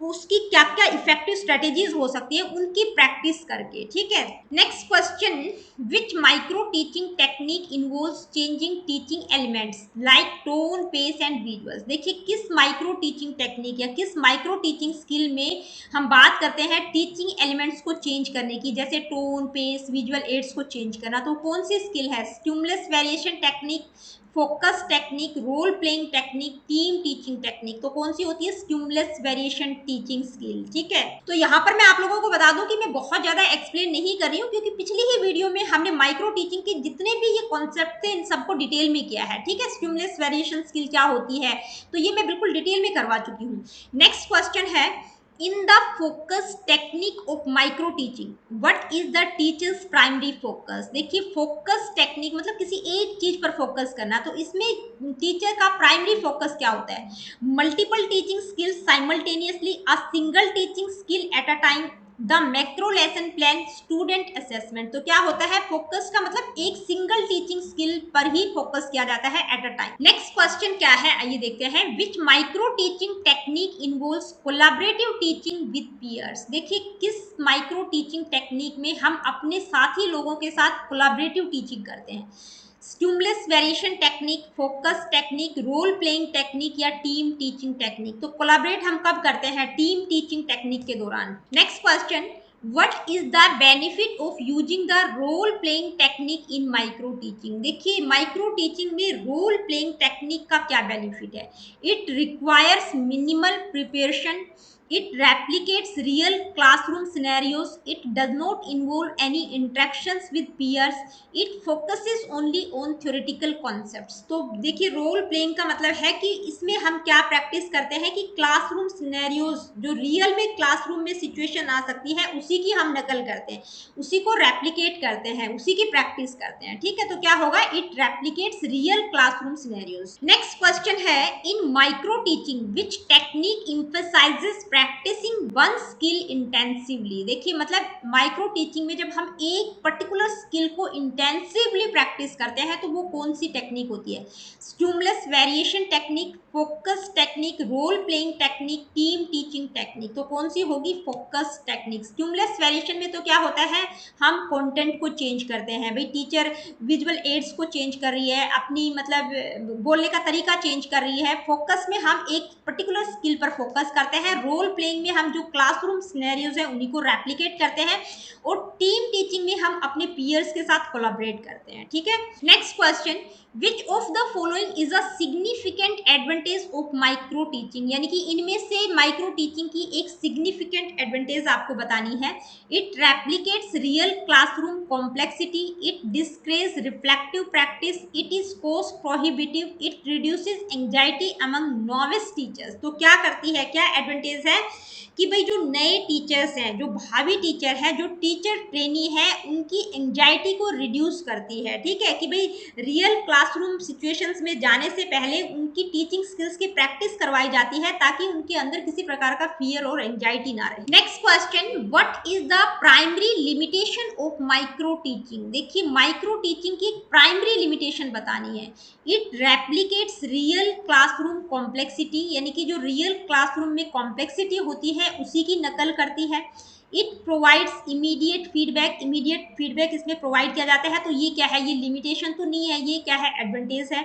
उसकी क्या क्या इफेक्टिव स्ट्रेटेजीज हो सकती है, उनकी प्रैक्टिस करके, ठीक है। Next question, which micro teaching technique involves changing teaching elements like tone, pace and visuals. देखिए, किस माइक्रो टीचिंग टेक्निक या किस माइक्रो टीचिंग स्किल में हम बात करते हैं टीचिंग एलिमेंट्स को चेंज करने की, जैसे टोन, पेस, विजुअल एड्स को चेंज करना, तो कौन सी स्किल है? Stimulus variation technique, focus technique, role playing technique, team teaching technique, तो कौन सी होती है? स्टिमुलस वेरिएशन टीचिंग स्किल, ठीक है। तो यहाँ पर मैं आप लोगों को बता दूं कि मैं बहुत ज्यादा एक्सप्लेन नहीं कर रही हूँ, क्योंकि पिछली ही वीडियो में हमने माइक्रो टीचिंग के जितने भी ये कॉन्सेप्ट थे इन सबको डिटेल में किया है, ठीक है। स्टिमुलस वेरिएशन स्किल क्या होती है, तो ये मैं बिल्कुल डिटेल में करवा चुकी हूँ। नेक्स्ट क्वेश्चन है, in the focus technique of micro teaching what is the teacher's primary focus। देखिए, फोकस टेक्निक मतलब किसी एक चीज पर फोकस करना, तो इसमें टीचर का प्राइमरी फोकस क्या होता है? Multiple teaching skills simultaneously, a single teaching skill eight a time, the macro lesson plan, student assessment. तो क्या होता है? फोकस का मतलब एक सिंगल टीचिंग स्किल पर ही फोकस किया जाता है at a time. Next question क्या है, आइए देखते हैं। Which micro teaching technique involves collaborative teaching with peers. देखिए, किस माइक्रो टीचिंग टेक्निक में हम अपने साथी लोगों के साथ कोलैबोरेटिव टीचिंग करते हैं? Stimulus variation technique, focus technique, role playing technique या टीम टीचिंग टेक्निक। तो कोलैबोरेट हम कब करते हैं? टीम टीचिंग टेक्निक के दौरान। Next question, what is the benefit of using the role playing technique in micro teaching. देखिए, माइक्रो टीचिंग में रोल प्लेइंग टेक्निक का क्या बेनिफिट है? It requires minimal preparation, it replicates real classroom scenarios, it does not involve any interactions with peers, it focuses only on theoretical concepts। तो देखिए, role playing का मतलब है कि इसमें हम क्या प्रैक्टिस करते हैं कि क्लासरूम सिनेरियोज, जो रियल में क्लासरूम में सिचुएशन आ सकती है, उसी की हम नकल करते हैं, उसी को रेप्लिकेट करते हैं, उसी की प्रैक्टिस करते हैं, ठीक है। तो क्या होगा? It replicates real classroom scenarios. Next question है, in micro teaching which technique emphasizes practising one skill intensively. देखिए, मतलब माइक्रो टीचिंग में जब हम एक पर्टिकुलर स्किल को इंटेंसिवली प्रैक्टिस करते हैं तो वो कौन सी टेक्निक होती है? Stimulus variation technique, focus technique, role playing technique, team teaching technique. तो कौन सी होगी? Focus technique. स्टिमुलस वेरिएशन में तो क्या होता है, हम कंटेंट को चेंज करते हैं, भाई टीचर विजुअल एड्स को चेंज कर रही है, अपनी मतलब बोलने का तरीका चेंज कर रही है। फोकस में हम एक पर्टिकुलर स्किल पर फोकस करते हैं। रोल रोल प्लेइंग में हम जो क्लासरूम सिनेरियोज है उन्हीं को रेप्लिकेट करते हैं, और टीम टीचिंग में हम अपने पीयर्स के साथ कोलैबोरेट करते हैं। ठीक है, next question, which of the following is a significant advantage of micro teaching, यानी कि इनमें से माइक्रो टीचिंग की एक सिग्निफिकेंट एडवांटेज आपको बतानी है। It replicates real classroom complexity, it discourage reflective practice, it is cost prohibitive, it reduces anxiety among novice teachers. तो क्या करती है, क्या एडवांटेज है कि भाई जो नए टीचर्स हैं, जो भावी टीचर है, जो टीचर ट्रेनी है, उनकी एंजाइटी को रिड्यूस करती है। ठीक है, कि भाई रियल क्लासरूम सिचुएशंस में जाने से पहले उनकी टीचिंग स्किल्स की प्रैक्टिस करवाई जाती है ताकि उनके अंदर किसी प्रकार का फियर और एंजाइटी ना रहे। Next question, what is the primary limitation of micro teaching. देखिए माइक्रो टीचिंग की प्राइमरी लिमिटेशन बतानी है। It replicates real classroom complexity, यानी कि जो रियल क्लासरूम में कॉम्प्लेक्सिटी होती है उसी की नकल करती है। It provides immediate feedback, immediate feedback इसमें प्रोवाइड किया जाता है। तो ये क्या है, ये लिमिटेशन तो नहीं है, ये क्या है, एडवांटेज है।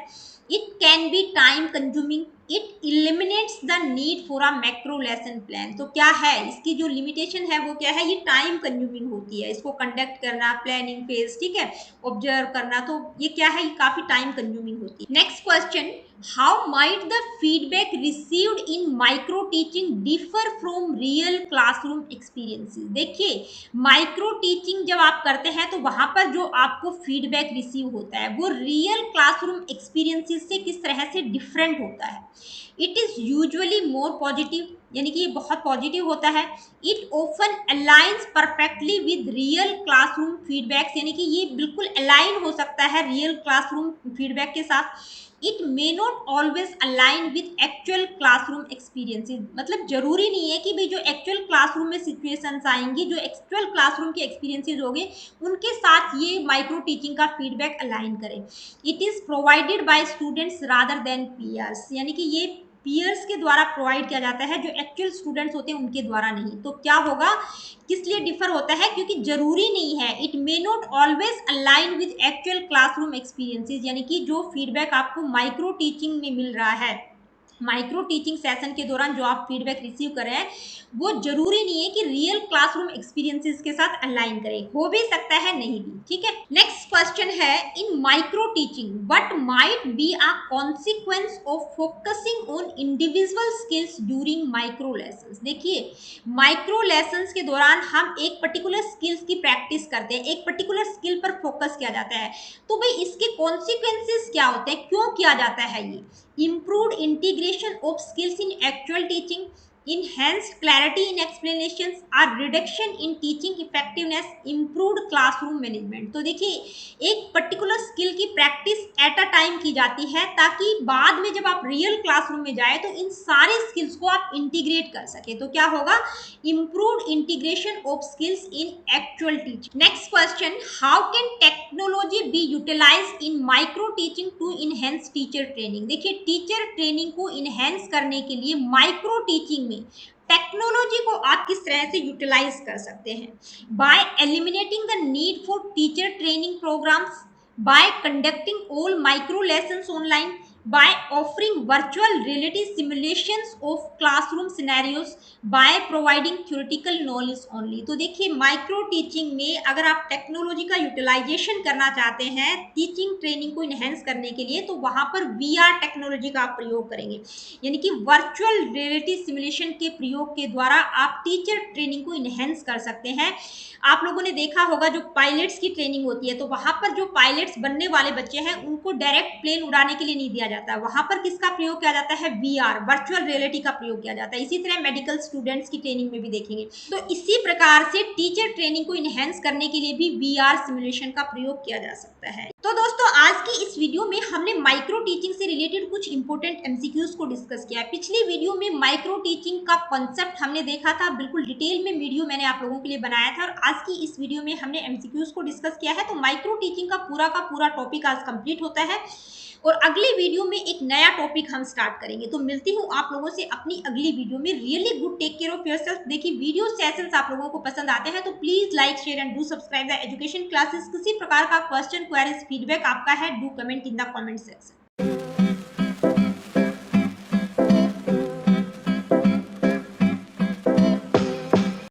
It can be time consuming, it eliminates the need for a macro lesson plan. तो क्या है, इसकी जो लिमिटेशन है वो क्या है, ये टाइम कंज्यूमिंग होती है, इसको कंडक्ट करना, प्लानिंग फेज, ठीक है, ऑब्जर्व करना, तो ये क्या है, ये काफी टाइम कंज्यूमिंग होती है। Next question, how might the feedback received in micro teaching differ from real classroom experiences. देखिए माइक्रो टीचिंग जब आप करते हैं तो वहां पर जो आपको फीडबैक रिसीव होता है वो रियल क्लासरूम एक्सपीरियंसेस से किस तरह से डिफरेंट होता है। It is usually more positive, यानी कि ये बहुत पॉजिटिव होता है। It often aligns perfectly with real classroom feedbacks, यानी कि ये बिल्कुल अलाइन हो सकता है रियल क्लासरूम फीडबैक के साथ। It may not always align with actual classroom experiences, मतलब जरूरी नहीं है कि भाई जो एक्चुअल क्लासरूम में सिचुएशंस आएंगी, जो एक्चुअल क्लासरूम के एक्सपीरियंसेस होंगे उनके साथ ये माइक्रो टीचिंग का फीडबैक अलाइन करे। It is provided by students rather than peers, यानी कि ये पीयर्स के द्वारा प्रोवाइड किया जाता है, जो एक्चुअल स्टूडेंट्स होते हैं उनके द्वारा नहीं। तो क्या होगा, किस लिए डिफर होता है, क्योंकि जरूरी नहीं है, it may not always align with actual classroom experiences, यानी कि जो फीडबैक आपको माइक्रो टीचिंग में मिल रहा है, माइक्रो टीचिंग सेशन के दौरान जो आप फीडबैक रिसीव कर रहे हैं वो जरूरी नहीं है कि रियल क्लासरूम एक्सपीरियंसेस के साथ अलाइन करे, हो भी सकता है, नहीं भी। ठीक है, नेक्स्ट क्वेश्चन है, in micro teaching what might be a consequence of focusing on individual skills during micro lessons. देखिए माइक्रो लेसन्स के दौरान हम एक पर्टिकुलर स्किल्स की प्रैक्टिस करते हैं, एक पर्टिकुलर स्किल पर फोकस किया जाता है, तो भाई इसके कॉन्सिक्वेंसेस क्या होते हैं, क्यों किया जाता है ये। Improved integration of skills in actual teaching, enhanced clarity in explanations, or reduction in teaching effectiveness, improved classroom management। तो देखिए एक पर्टिकुलर स्किल की प्रैक्टिस एट अ टाइम की जाती है ताकि बाद में जब आप रियल क्लासरूम में जाए तो इन सारे स्किल्स को आप इंटीग्रेट कर सके। तो क्या होगा, improved integration of skills in actual teaching। next question, how can technology be utilized in micro teaching to enhance teacher training। देखिए टीचर ट्रेनिंग को इनहेंस करने के लिए माइक्रो टीचिंग में टेक्नोलॉजी को आप किस तरह से यूटिलाइज कर सकते हैं। By eliminating the need for teacher training programmes, by conducting all micro lessons online, by offering virtual reality simulations of classroom scenarios, by providing theoretical knowledge only। तो देखिए माइक्रो टीचिंग में अगर आप टेक्नोलॉजी का utilisation करना चाहते हैं teaching training को इनहेंस करने के लिए तो वहां पर वीआर टेक्नोलॉजी का आप प्रयोग करेंगे, यानी कि वर्चुअल रियलिटी सिमुलेशन के प्रयोग के द्वारा आप टीचर ट्रेनिंग को इनहेंस कर सकते हैं। आप लोगों ने देखा होगा जो पायलट्स की ट्रेनिंग होती है तो वहां पर जो पायलट्स बनने वाले बच्चे हैं उनको डायरेक्ट प्लेन उड़ाने के लिए नहीं दिया जाता है, वहां पर किसका प्रयोग किया जाता है, वीआर वर्चुअल रियलिटी का प्रयोग किया जाता है। इसी तरह मेडिकल स्टूडेंट्स की ट्रेनिंग में भी देखेंगे। तो इसी प्रकार से टीचर ट्रेनिंग को इनहेंस करने के लिए भी वीआर सिमुलेशन का प्रयोग किया जा सकता है। तो दोस्तों आज की इस वीडियो में हमने माइक्रो टीचिंग से रिलेटेड कुछ इंपॉर्टेंट एमसीक्यूज को डिस्कस किया है। पिछली वीडियो में माइक्रो टीचिंग का कॉन्सेप्ट हमने देखा था, बिल्कुल डिटेल में वीडियो मैंने आप लोगों के लिए बनाया था, और आज की इस वीडियो में हमने एमसीक्यूज को डिस्कस किया है। तो माइक्रो टीचिंग का पूरा टॉपिक आज कंप्लीट होता है और अगले वीडियो में एक नया टॉपिक हम स्टार्ट करेंगे। तो मिलती हूँ आप लोगों से अपनी अगली वीडियो में। Really good, take care of yourself. देखिए वीडियो सेशंस आप लोगों को पसंद आते हैं तो please like share and do subscribe the Education Classes. किसी प्रकार का क्वेश्चन क्वेरीज फीडबैक आपका है, do comment in the comment section.